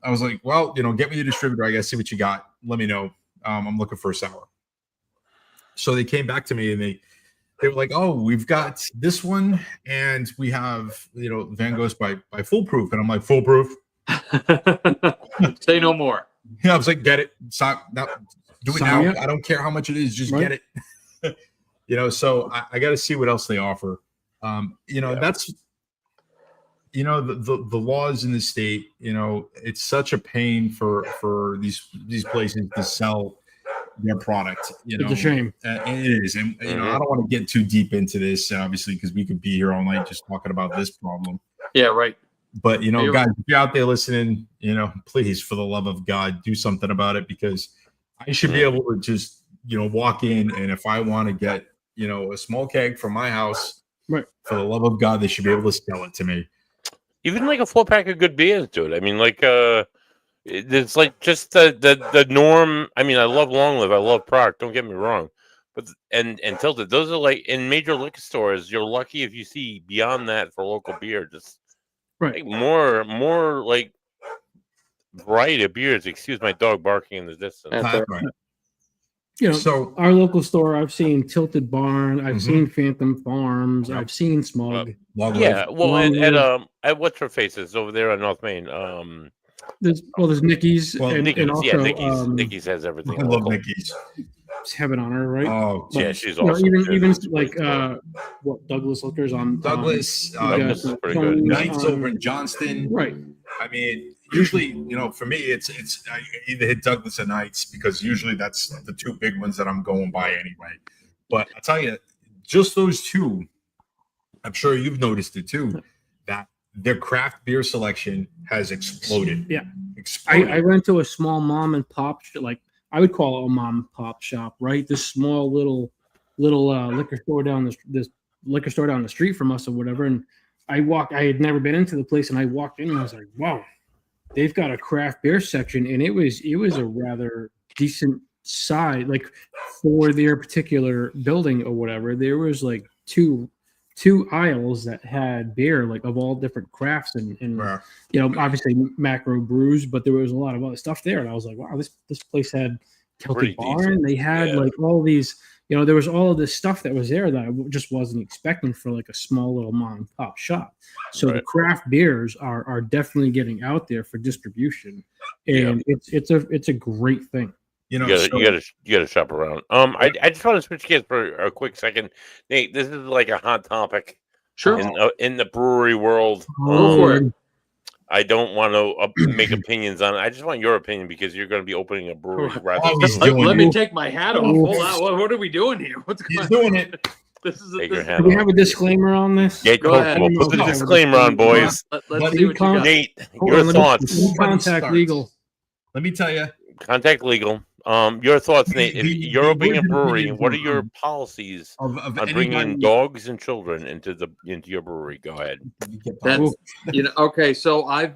S2: was like, well, get me the distributor. I got to see what you got. Let me know. I'm looking for a sour. So they came back to me and they were like, oh, we've got this one, and we have, Van Gogh's by Foolproof. And I'm like, Foolproof?
S4: Say no more.
S2: Yeah, I was like, get it. Stop. Do it now. I don't care how much it is. Just get it. So I got to see what else they offer. That's, the laws in the state, it's such a pain for these places to sell their product.
S3: It's a shame.
S2: It is. And, I don't want to get too deep into this, obviously, because we could be here all night just talking about this problem.
S4: Yeah, right.
S2: But, guys, if you're out there listening, please, for the love of God, do something about it, because I should be able to just, walk in, and if I want to get, a small keg from my house,
S3: right,
S2: for the love of God, they should be able to sell it to me.
S1: Even like a 4-pack of good beers, dude. I mean, like, it's like just the norm. I mean, I love Long Live, I love Proc. Don't get me wrong, but and Tilted, those are like in major liquor stores. You're lucky if you see beyond that for local beer. Just like more like variety of beers. Excuse my dog barking in the distance.
S2: Right.
S3: So our local store, I've seen Tilted Barn, I've seen Phantom Farms, I've seen Smug.
S1: At what's her faces over there on North Main.
S3: There's Nicky's.
S1: Nicky's,
S3: and also,
S1: Nicky's has everything.
S2: I love Nicky's.
S3: It's heaven on her, right?
S2: Oh,
S1: yeah, she's awesome.
S3: Even like Douglas Liquors on
S2: Douglas.
S1: Douglas is pretty good.
S2: Knights over in Johnston.
S3: Right.
S2: I mean, usually, for me, it's I either hit Douglas or Knights, because usually that's the two big ones that I'm going by anyway. But I tell you, just those two, I'm sure you've noticed it too, that their craft beer selection has exploded.
S3: Yeah,
S2: exploded.
S3: I went to a small mom and pop, like I would call it a mom and pop shop, right? This small little liquor store down the street from us or whatever, and I had never been into the place, and I walked in and I was like, wow, they've got a craft beer section, and it was a rather decent size, like for their particular building or whatever. There was like two aisles that had beer, like of all different crafts, and obviously macro brews, but there was a lot of other stuff there, and I was like, wow, this place had Celtic Barn. They had like all these, there was all of this stuff that was there that I just wasn't expecting for like a small little mom and pop shop. So the craft beers are definitely getting out there for distribution, and it's a great thing.
S1: You gotta shop around. I just want to switch gears for a quick second, Nate. This is like a hot topic,
S4: sure,
S1: in the brewery world.
S4: Go for it.
S1: I don't want to make opinions on it. I just want your opinion because you're going to be opening a brewery.
S4: Let me take my hat off. Hold on. What are we doing here? What's going on?
S2: Doing it.
S3: Do we have a disclaimer on this?
S1: Yeah, go ahead. We'll put the disclaimer on, boys.
S4: Let's see what you got.
S1: Nate, your thoughts.
S3: Contact legal.
S2: Let me tell you.
S1: Contact legal. Your thoughts, Nate. If you're opening a brewery, what are your policies on bringing dogs and children into your brewery? Go ahead.
S4: Okay. So I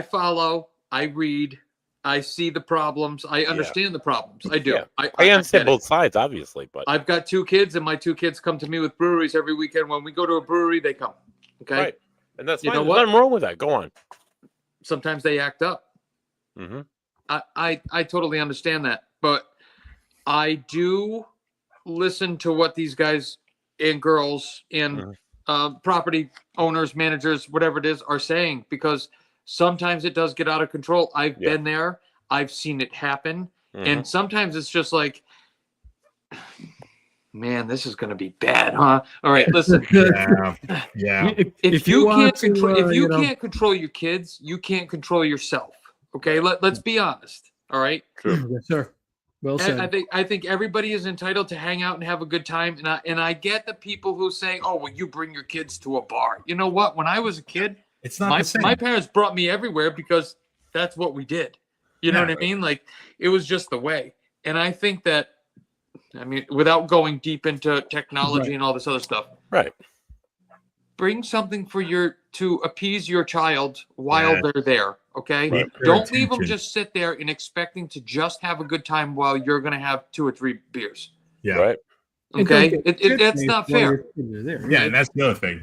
S4: follow, I read, I see the problems, I understand the problems. I do.
S1: Yeah. I understand both sides, obviously, but
S4: I've got 2 kids, and my 2 kids come to me with breweries every weekend. When we go to a brewery, they come. Okay,
S1: right. And that's fine. There's nothing wrong with that. Go on.
S4: Sometimes they act up.
S1: Mm-hmm.
S4: I totally understand that, but I do listen to what these guys and girls and property owners, managers, whatever it is, are saying, because sometimes it does get out of control. I've been there. I've seen it happen. And sometimes it's just like, man, this is going to be bad, huh? All right, listen.
S2: Yeah.
S4: If you can't control your kids, you can't control yourself. Okay, let's be honest. All right.
S3: True. Yes, sir. Well said.
S4: I think everybody is entitled to hang out and have a good time. And I get the people who say, "Oh, well, you bring your kids to a bar." You know what? When I was a kid,
S2: it's not
S4: my parents brought me everywhere because that's what we did. You know what I mean? Like, it was just the way. And I think that, without going deep into technology and all this other stuff,
S1: right?
S4: Bring something to appease your child while they're there. Okay. Right. Don't leave them just sit there and expecting to just have a good time while you're going to have 2 or 3 beers.
S2: Yeah.
S1: Right.
S4: Okay. That's not fair.
S2: Yeah. And that's the other thing,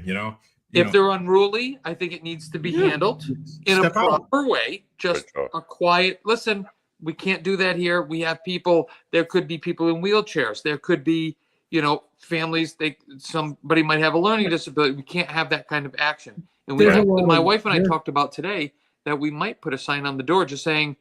S4: if they're unruly, I think it needs to be handled in a proper way. Just a quiet, listen, we can't do that here. We have people, there could be people in wheelchairs. There could be, families, somebody might have a learning disability. We can't have that kind of action. And my wife and I talked about today that we might put a sign on the door just saying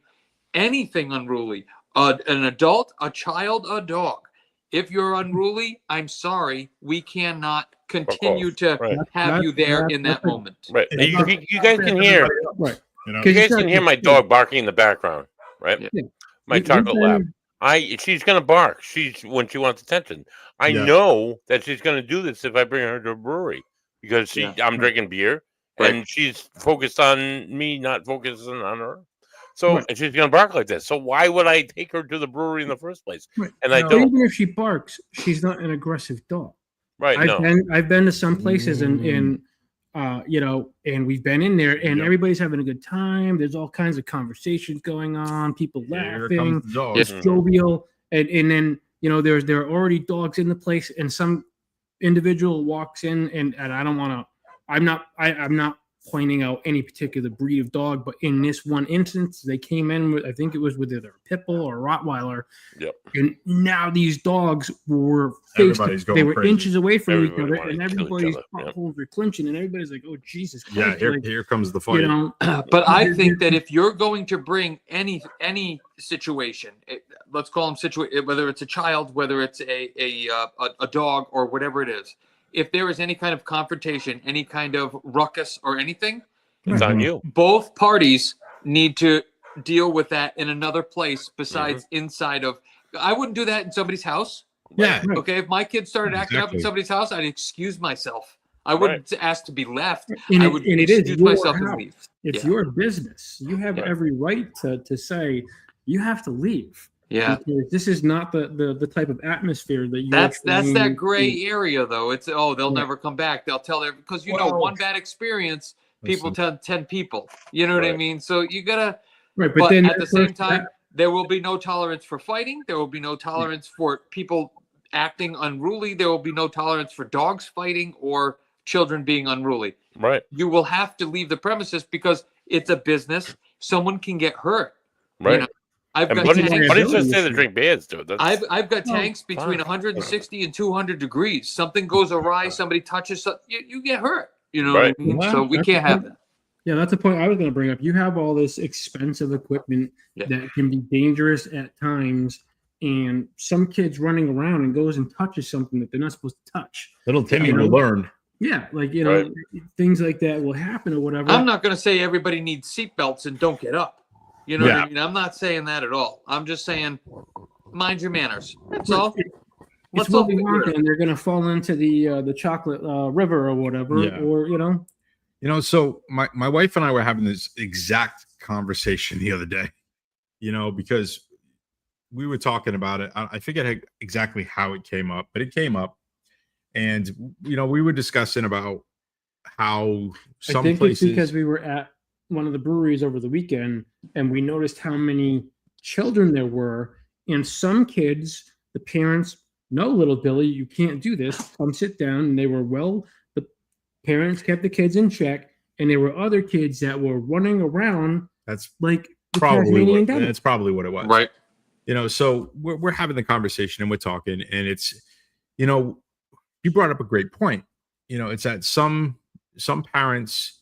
S4: anything unruly, an adult, a child, a dog. If you're unruly, I'm sorry, we cannot continue to have you there in that moment.
S1: Right. You guys can hear.
S3: Right.
S1: You guys can hear my dog barking in the background, right?
S3: Yeah.
S1: My chocolate lab. She's gonna bark. when she wants attention. I know that she's gonna do this if I bring her to a brewery because I'm drinking beer and she's focused on me, not focusing on her. So she's gonna bark like this. So why would I take her to the brewery in the first place?
S3: Right.
S1: And I don't.
S3: Even if she barks, she's not an aggressive dog.
S1: Right.
S3: I've been to some places and we've been in there and everybody's having a good time. There's all kinds of conversations going on, people laughing, it's jovial, and then there are already dogs in the place, and some individual walks in and I don't want to. I'm not pointing out any particular breed of dog, but in this one instance, they came in with, I think it was with either a pit bull or a Rottweiler.
S1: Yep.
S3: And now these dogs were they were crazy. Inches away from each other, and everybody's buttholes were clinching, and everybody's like, "Oh Jesus Christ!"
S2: Yeah, here comes the fight.
S4: But I think that if you're going to bring any situation, let's call them situation, whether it's a child, whether it's a dog, or whatever it is. If there is any kind of confrontation, any kind of ruckus or anything,
S1: it's on you.
S4: Both parties need to deal with that in another place besides inside of. I wouldn't do that in somebody's house.
S2: Yeah.
S4: Okay. If my kids started acting up in somebody's house, I'd excuse myself. I wouldn't ask to be left. I would excuse myself and leave.
S3: It's your business. You have every right to say you have to leave.
S4: Yeah,
S3: because this is not the type of atmosphere that you.
S4: That's that gray area, though. It's they'll never come back. They'll tell because one bad experience people tell 10 people. You know what I mean? So you gotta.
S3: Right,
S4: but
S3: then
S4: at the same time, there will be no tolerance for fighting. There will be no tolerance for people acting unruly. There will be no tolerance for dogs fighting or children being unruly.
S1: Right.
S4: You will have to leave the premises because it's a business. Someone can get hurt.
S1: Right.
S4: You know? I've got
S1: buddies
S4: tanks.
S1: just say the drink beers, dude.
S4: I've got tanks between 160 and 200 degrees. Something goes awry, somebody touches something, you get hurt. You know what I mean? So we can't have that.
S3: Yeah, that's the point I was going to bring up. You have all this expensive equipment that can be dangerous at times, and some kid's running around and goes and touches something that they're not supposed to touch.
S2: Little Timmy will learn.
S3: Yeah, like, you know, things like that will happen or whatever.
S4: I'm not going to say everybody needs seatbelts and don't get up. You know what I mean? I'm not saying that at all. I'm just saying, mind your manners. That's all.
S3: It's Willy Wonka, and they're going to fall into the chocolate river or whatever, or you know.
S2: So my wife and I were having this exact conversation the other day. You know, because we were talking about it. I forget exactly how it came up, but it came up, and you know, we were discussing about how some places.
S3: It's because we were at one of the breweries over the weekend, and we noticed how many children there were, and some kids, the parents, no, little Billy, you can't do this. Come sit down. And they were the parents kept the kids in check, and there were other kids that were running around.
S2: That's
S3: like
S2: probably what it was,
S4: right?
S2: You know, so we're having the conversation and we're talking, and it's, you know, you brought up a great point. You know, it's that some parents,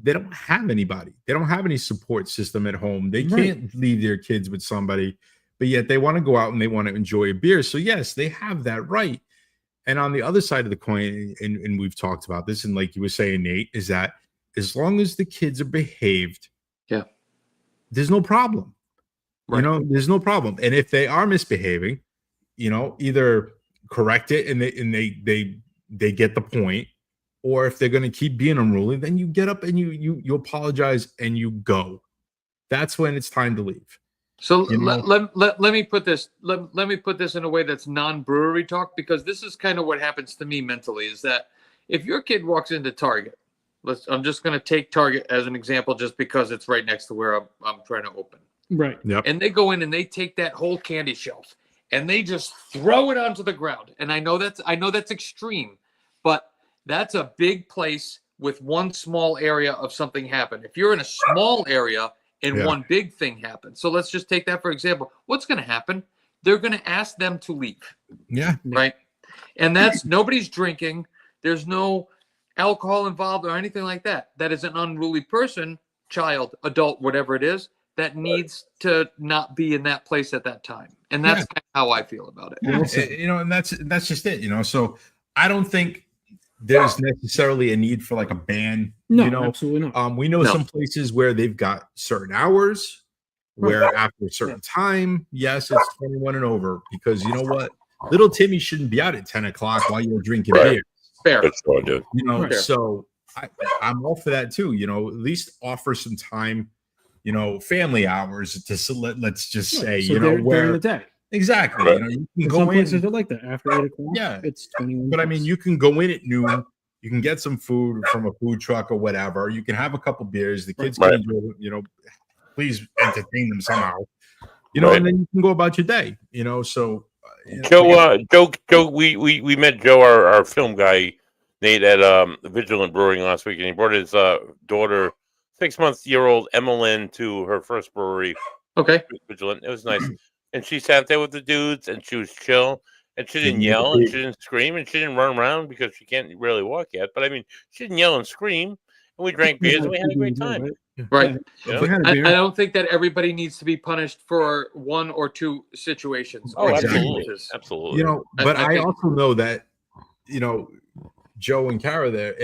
S2: they don't have anybody. They don't have any support system at home. They can't leave their kids with somebody, but yet they want to go out and they want to enjoy a beer. So yes, they have that right. And on the other side of the coin, and we've talked about this, and like you were saying, Nate, is that as long as the kids are behaved, there's no problem. You know, there's no problem. And if they are misbehaving, you know, either correct it and they get the point, or if they're going to keep being unruly, then you get up and you apologize and you go. That's when it's time to leave.
S4: So let me put this let me put this in a way that's non-brewery talk, because this is kind of what happens to me mentally, is that if your kid walks into Target, I'm just going to take Target as an example just because it's right next to where I'm trying to open.
S3: Right.
S2: Yep.
S4: And they go in and they take that whole candy shelf and they just throw it onto the ground. And I know that's extreme, but that's a big place with one small area of something happen. If you're in a small area and one big thing happens. So let's just take that for example. What's going to happen? They're going to ask them to leave.
S2: Yeah.
S4: Right. And that's nobody's drinking. There's no alcohol involved or anything like that. That is an unruly person, child, adult, whatever it is, that needs to not be in that place at that time. And that's kind of how I feel about it.
S2: Yeah. You know, and that's just it, you know. So I don't think there's necessarily a need for like a ban.
S3: No,
S2: you know?
S3: absolutely not.
S2: We know some places where they've got certain hours where after a certain time, yes, it's 21 and over, because you know what? Little Timmy shouldn't be out at 10 o'clock while you're drinking beer.
S4: Fair.
S1: That's what I do.
S2: You know, so I'm all for that too. You know, at least offer some time, you know, family hours to let's just say,
S3: so
S2: you know, where
S3: during the day.
S2: Exactly.
S1: Right.
S2: You know, you can
S3: Some
S2: go
S3: places
S2: in.
S3: are like that after 8 o'clock.
S2: Yeah,
S3: it's 21.
S2: But I mean, you can go in at noon. You can get some food from a food truck or whatever. You can have a couple beers. The kids can enjoy it, you know, please entertain them somehow. You know, and then you can go about your day. You know, so
S1: Joe, we met Joe, our film guy, Nate, at Vigilant Brewing last week, and he brought his daughter, 6-month-old Emmeline, to her first brewery.
S4: Okay.
S1: Vigilant. It was nice. And she sat there with the dudes, and she was chill, and she didn't yell, and she didn't scream, and she didn't run around because she can't really walk yet. But I mean, she didn't yell and scream, and we drank beers, and we had a great time.
S4: Right.
S1: You know?
S4: I don't think that everybody needs to be punished for one or two situations.
S1: Oh, absolutely.
S2: You know, but I also know that, you know, Joe and Kara there,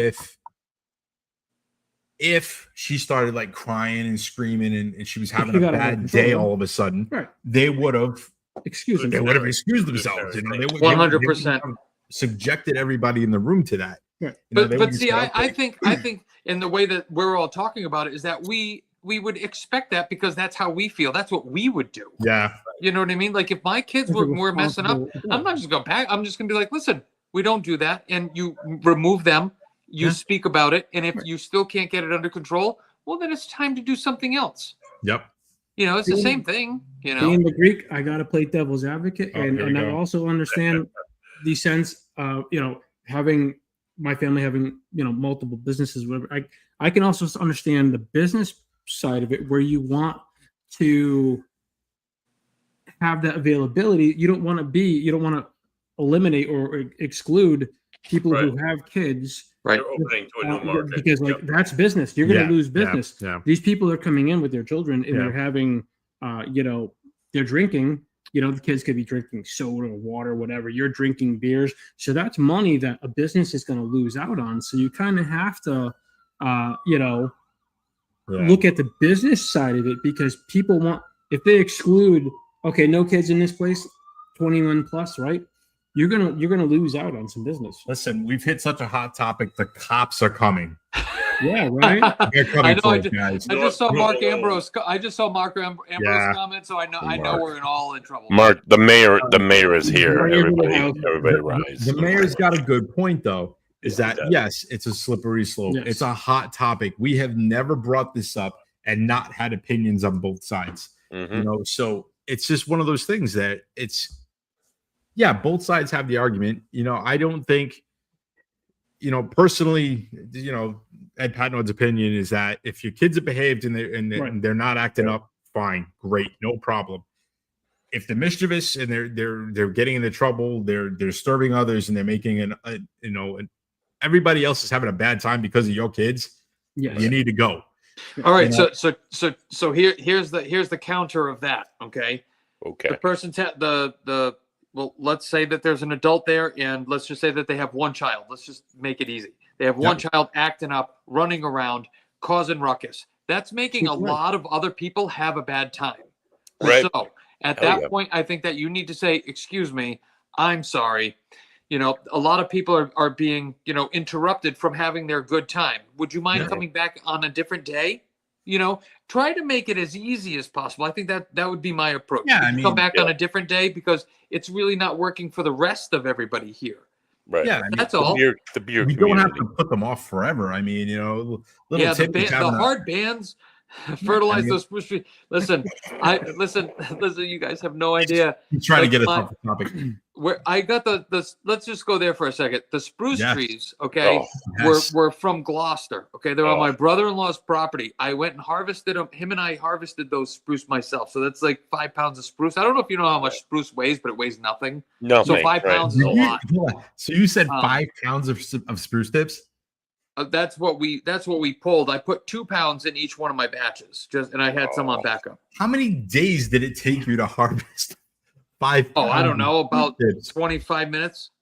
S2: if she started like crying and screaming and she was having a bad day all of a sudden, they would have excused themselves. You know, they would
S4: 100%
S2: subjected everybody in the room to that.
S3: Right.
S4: But see, I think in the way that we're all talking about it is that we would expect that because that's how we feel. That's what we would do.
S2: Yeah.
S4: You know what I mean? Like if my kids were messing up, I'm not just going to pack. I'm just going to be like, listen, we don't do that. And you remove them you speak about it, and if you still can't get it under control, well, then it's time to do something else.
S2: Yep.
S4: It's the same thing.
S3: Being the Greek, I got to play devil's advocate, and I also understand the sense of having my family having multiple businesses, whatever. I can also understand the business side of it, where you want to have that availability. You don't want to eliminate or exclude people who have kids.
S4: Right.
S1: Opening to a new market.
S3: Because that's business. You're going to lose business.
S2: Yeah.
S3: These people are coming in with their children and they're having, they're drinking. The kids could be drinking soda, water, whatever. You're drinking beers. So that's money that a business is going to lose out on. So you kind of have to, look at the business side of it, because people want, if they exclude, okay, no kids in this place, 21 plus, right? You're gonna lose out on some business.
S2: Listen, we've hit such a hot topic. The cops are coming.
S3: Yeah, right.
S2: They're coming for us, guys.
S4: I just saw Mark Ambrose. Comment, so I know we're all in trouble.
S1: Mark, the mayor is here. Everybody rise.
S2: The mayor's got a good point, though. Is that yes, it's a slippery slope. Yes. It's a hot topic. We have never brought this up and not had opinions on both sides.
S1: Mm-hmm.
S2: So it's just one of those things that both sides have the argument. I don't think, personally, Ed Patnod's opinion is that if your kids have behaved and they're not acting up, fine, great, no problem. If they're mischievous and they're getting into trouble, they're disturbing others, and they're making everybody else is having a bad time because of your kids, you need to go.
S4: All right, so here's the counter of that. Okay. The person well, let's say that there's an adult there, and let's just say that they have one child. Let's just make it easy. They have one child acting up, running around, causing ruckus. That's making a lot of other people have a bad time.
S1: Right.
S4: So at that point, I think that you need to say, excuse me, I'm sorry. A lot of people are being, interrupted from having their good time. Would you mind coming back on a different day? Try to make it as easy as possible. I think that would be my approach. Yeah, come back on a different day, because it's really not working for the rest of everybody here.
S1: Right.
S2: Yeah,
S4: that's all.
S1: The beer.
S2: We don't have to put them off forever. I mean,
S4: the hard bands fertilize those spruce trees. Listen, you guys have no idea.
S2: He's trying to get us off the topic.
S4: Where I got the let's just go there for a second. The spruce trees, were from Gloucester. Okay, they're on my brother-in-law's property. I went and harvested them. Him and I harvested those spruce myself. So that's like 5 pounds of spruce. I don't know if you know how much spruce weighs, but it weighs nothing.
S1: No,
S4: so 5 pounds is a lot.
S2: So you said 5 pounds of spruce tips?
S4: That's what we pulled. I put 2 pounds in each one of my batches, and I had some on backup.
S2: How many days did it take you to harvest 5 pounds?
S4: Oh, I don't know, about 25 minutes.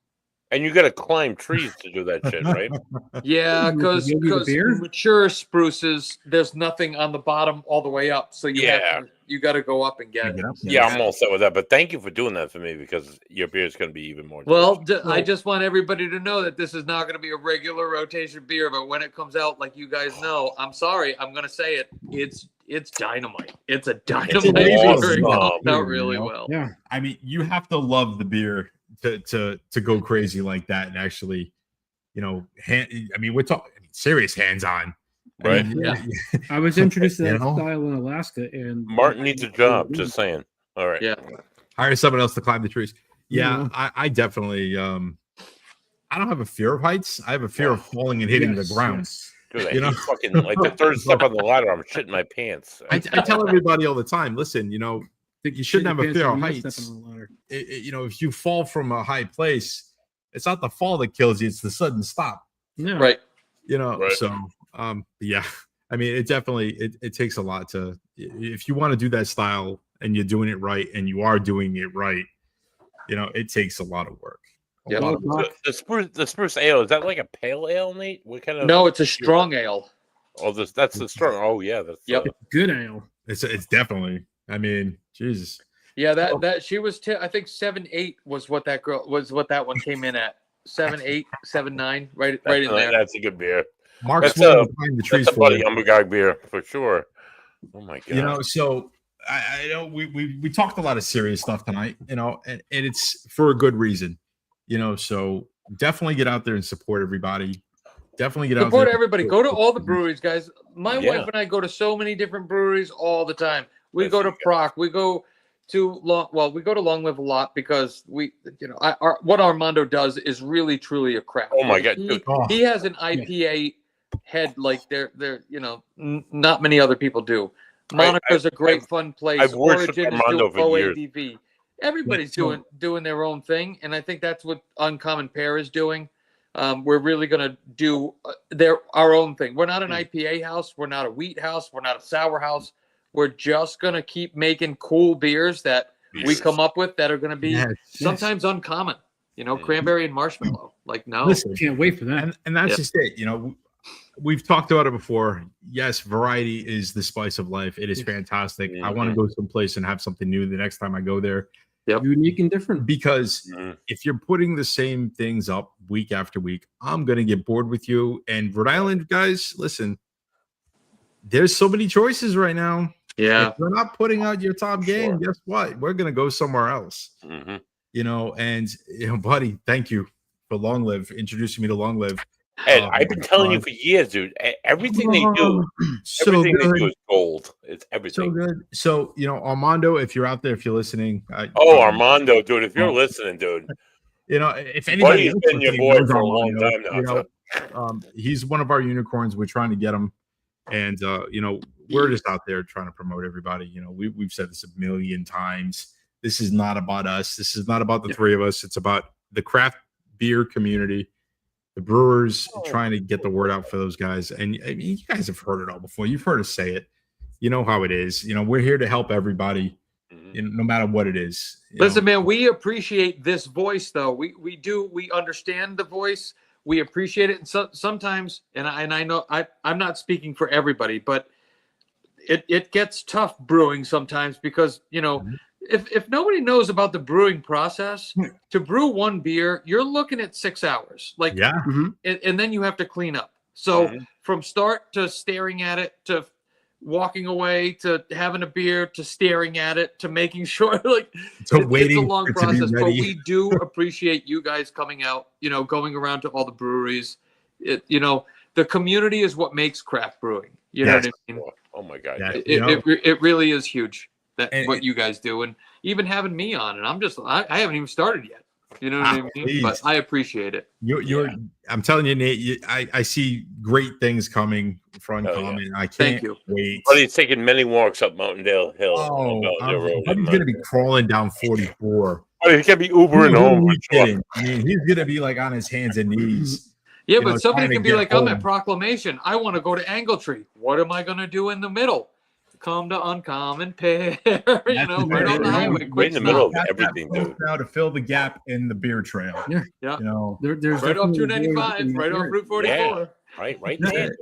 S1: And you got to climb trees to do that shit, right?
S4: Yeah, because mature spruces, there's nothing on the bottom all the way up, so you got to go up and get it.
S1: Yeah, I'm all set with that. But thank you for doing that for me, because your beer is going to be even more.
S4: Well, I just want everybody to know that this is not going to be a regular rotation beer, but when it comes out, like you guys know, I'm sorry, I'm going to say it. It's dynamite. It's a dynamite beer. It comes out really well.
S3: Yeah,
S2: I mean, you have to love the beer to go crazy like that, and actually, we're talking serious hands-on,
S1: right?
S3: I was introduced to that style in Alaska, and
S1: Martin needs a job. Just saying. All right.
S4: Yeah.
S2: Hire someone else to climb the trees. Yeah, I definitely. I don't have a fear of heights. I have a fear of falling and hitting the ground.
S3: Yes.
S1: Dude, fucking like the third step on the ladder, I'm shitting my pants.
S2: I tell everybody all the time. Listen, you shouldn't have a fear of heights. If you fall from a high place, it's not the fall that kills you; it's the sudden stop.
S3: Yeah.
S4: Right.
S2: So yeah. I mean, it definitely it takes a lot to, if you want to do that style and you're doing it right and you are doing it right, it takes a lot of work.
S4: Yeah.
S1: The spruce ale, is that like a pale ale, Nate? What kind of?
S4: No, it's a strong ale.
S1: Oh, that's the strong. Oh yeah, that's
S3: good ale.
S2: It's definitely. I mean, Jesus.
S4: Yeah, that she was. I think 7.8 was what that one came in at. 7.8, 7.9, right in there.
S1: That's a good beer.
S2: Mark's
S1: behind
S2: the trees
S1: for you. Umbergog beer for sure. Oh my god.
S2: So I know we talked a lot of serious stuff tonight. And it's for a good reason. So definitely get out there and support everybody. definitely get out
S4: Support
S2: there.
S4: everybody. Go to all the breweries, guys. My wife and I go to so many different breweries all the time. We go to Proc. We go to we go to Long Live a lot because what Armando does is really truly a craft.
S1: Oh my God,
S4: he has an IPA head like they're not many other people do. Monica's a great fun place.
S1: I've worshipped
S4: Origin
S1: Armando
S4: is doing
S1: for years.
S4: OADV. Everybody's doing their own thing, and I think that's what Uncommon Pear is doing. We're really going to do our own thing. We're not an IPA house. We're not a wheat house. We're not a sour house. We're just going to keep making cool beers that we come up with that are going to be sometimes uncommon. Cranberry and marshmallow. Like, no.
S3: Listen, can't wait for that.
S2: And that's just it. We've talked about it before. Yes, variety is the spice of life. It is fantastic. I want to go someplace and have something new the next time I go there.
S3: Unique and different.
S2: Because if you're putting the same things up week after week, I'm going to get bored with you. And Rhode Island, guys, listen, there's so many choices right now.
S4: Yeah.
S2: If we're not putting out your top game, guess what? We're going to go somewhere else. Buddy, thank you for Long Live, introducing me to Long Live.
S1: And I've been telling you for years, dude, everything they do, everything they do is gold. It's everything.
S2: So good. So, Armando, if you're out there, if you're listening.
S1: Armando, dude, if you're listening, dude.
S2: If anybody
S1: has been your boy for a long time now.
S2: He's one of our unicorns. We're trying to get him. And, we're just out there trying to promote everybody. We've said this a million times. This is not about us. This is not about the three of us. It's about the craft beer community. The brewers trying to get the word out for those guys. And you guys have heard it all before. You've heard us say it. You know how it is. We're here to help everybody, no matter what it is.
S4: Listen, man, we appreciate this voice, though. We do. We understand the voice. We appreciate it. And sometimes, and I know I'm not speaking for everybody, but it gets tough brewing sometimes because, if nobody knows about the brewing process, to brew one beer, you're looking at 6 hours. And then you have to clean up. So from start to staring at it, to walking away, to having a beer, to staring at it, to making sure, it's a long process. But we do appreciate you guys coming out, going around to all the breweries. The community is what makes craft brewing. You know what I mean?
S1: Oh my God.
S4: It really is huge. What you guys do, and even having me on, and I haven't even started yet. You know what I mean?
S2: Please.
S4: But I appreciate it.
S2: I'm telling you, Nate. I see great things coming from Uncommon. I can't wait.
S1: But he's taking many walks up Mountaindale Hill.
S2: He's going to be crawling down 44.
S1: He's going to be Ubering home.
S2: He's going to be on his hands and knees.
S4: Yeah, but somebody can be like, I'm at Proclamation. I want to go to Angletree. What am I going to do in the middle? Come to Uncommon Pear, right on the highway.
S1: Right in the middle of everything, dude.
S2: Now to fill the gap in the beer trail.
S4: Yeah.
S3: There's
S4: right off 295, right off Route 44.
S1: Yeah. Right there, dude.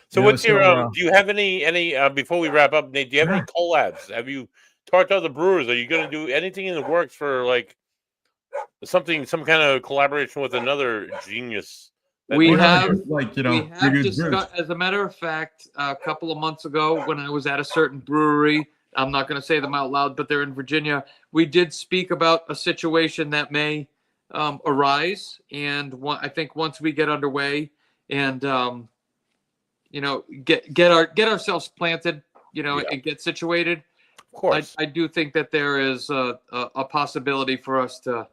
S1: So what's your? Do you have any? Before we wrap up, Nate, do you have any collabs? Have you talked to other brewers? Are you going to do anything in the works for some kind of collaboration with another genius?
S4: We have discussed, as a matter of fact, a couple of months ago when I was at a certain brewery, I'm not going to say them out loud, but they're in Virginia. We did speak about a situation that may arise, and I think once we get underway and get ourselves planted, and get situated,
S1: of course,
S4: I do think that there is a possibility for us to.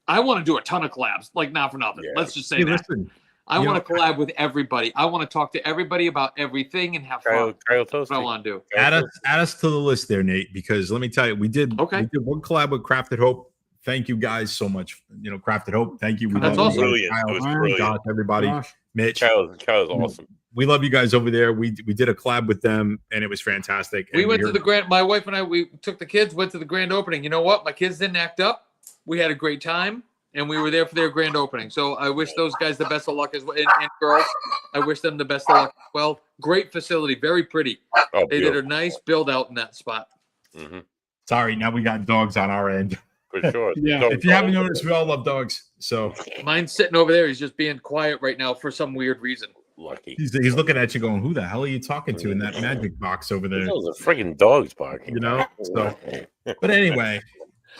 S4: I want to do a ton of collabs, not for nothing. Yeah. Let's just say that.
S2: Listen.
S4: I want to collab with everybody. I want to talk to everybody about everything and have fun. That's what I want to do.
S2: Add us to the list there, Nate, because let me tell you, we did one collab with Crafted Hope. Thank you guys so much. Crafted Hope. Thank you.
S4: That's awesome.
S1: Brilliant. It was brilliant.
S2: Josh, everybody. Mitch.
S1: Kyle's awesome.
S2: We love you guys over there. We did a collab with them, and it was fantastic.
S4: We went to the grand. My wife and I, we took the kids, went to the grand opening. You know what? My kids didn't act up. We had a great time. And we were there for their grand opening. So I wish those guys the best of luck as well. And girls, I wish them the best of luck as well. Great facility, very pretty. They did a nice build out in that spot.
S1: Mm-hmm.
S2: Sorry, now we got dogs on our end.
S1: For sure.
S2: If you haven't noticed, we all love dogs. So
S4: mine's sitting over there. He's just being quiet right now for some weird reason.
S1: Lucky.
S2: He's looking at you going, who the hell are you talking to in that magic box over there?
S1: Those are freaking dogs barking.
S2: So, but anyway.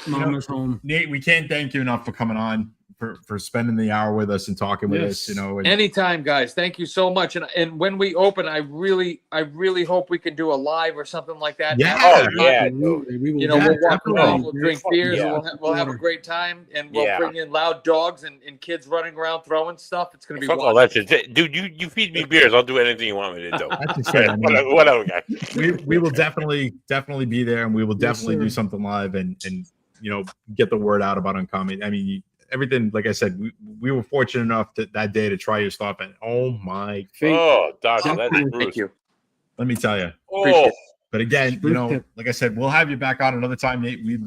S3: Mama's home.
S2: Nate, we can't thank you enough for coming on. for spending the hour with us and talking with us. And
S4: anytime, guys. Thank you so much. And when we open, I really hope we can do a live or something like that.
S2: Yeah.
S4: We'll walk around, we'll drink beers, we'll have a great time, and we'll bring in loud dogs and kids running around throwing stuff. It's gonna be
S1: dude. You feed me beers, I'll do anything you want me to do.
S2: That's just it. I mean,
S1: whatever, guy.
S2: We will definitely be there, and we will definitely do something live and get the word out about Uncommon. I mean, everything, like I said, we were fortunate enough that day to try your stuff, and oh my,
S1: Doctor, thank you.
S2: Let me tell you.
S1: Oh,
S2: but again, like I said, we'll have you back on another time, Nate. We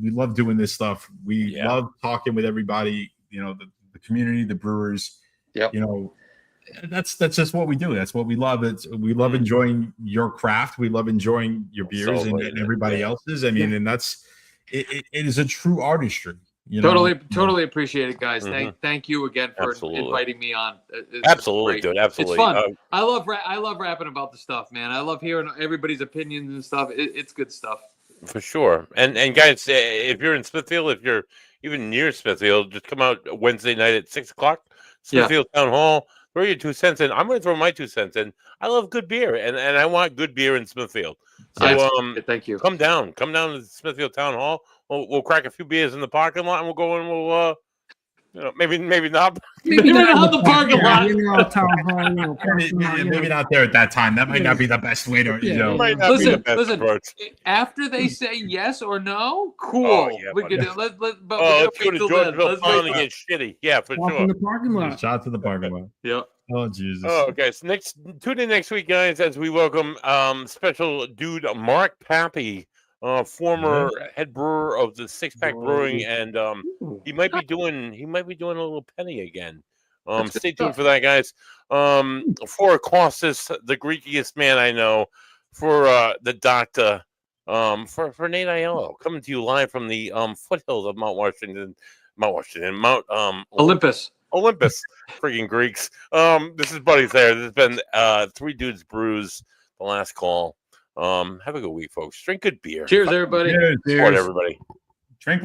S2: love doing this stuff. We love talking with everybody. The community, the brewers.
S4: Yep.
S2: That's just what we do. That's what we love. We love enjoying your craft. We love enjoying your beers and everybody else's. I mean, and that's it is a true artistry.
S4: Totally appreciate it, guys. Thank you again for inviting me on.
S1: Absolutely, dude. Absolutely,
S4: it's fun. I love rapping about the stuff, man. I love hearing everybody's opinions and stuff. It's good stuff
S1: for sure. And guys, if you're in Smithfield, if you're even near Smithfield, just come out Wednesday night at 6:00, Smithfield Town Hall. Throw your 2 cents in. I'm going to throw my 2 cents in. I love good beer, and I want good beer in Smithfield. So
S4: thank you.
S1: Come down to Smithfield Town Hall. We'll crack a few beers in the parking lot, and we'll go in. We'll maybe not.
S4: Maybe not the parking lot.
S2: Maybe not there at that time. That might not be the best way to.
S4: Listen. After they say yes or no, cool. We can do. Let's go
S1: to Georgeville Pond and get shitty. Yeah, for sure.
S3: In the parking lot.
S2: Shout to the parking lot.
S4: Yep.
S2: Oh Jesus.
S1: Oh, okay. So tune in next week, guys, as we welcome special dude Mark Pappy, former head brewer of the Six Pack Brewing, and he might be doing a little penny again. Stay tuned for that, guys. For Costas, the Greekiest man I know, for the doctor, for Nate Aiello, coming to you live from the foothills of Mount Olympus, freaking Greeks. This is Buddy Thayer. This has been 3 Dudes Brews, the last call. Have a good week, folks. Drink good beer.
S4: Cheers, everybody.
S2: Cheers.
S1: Support everybody.
S2: Drink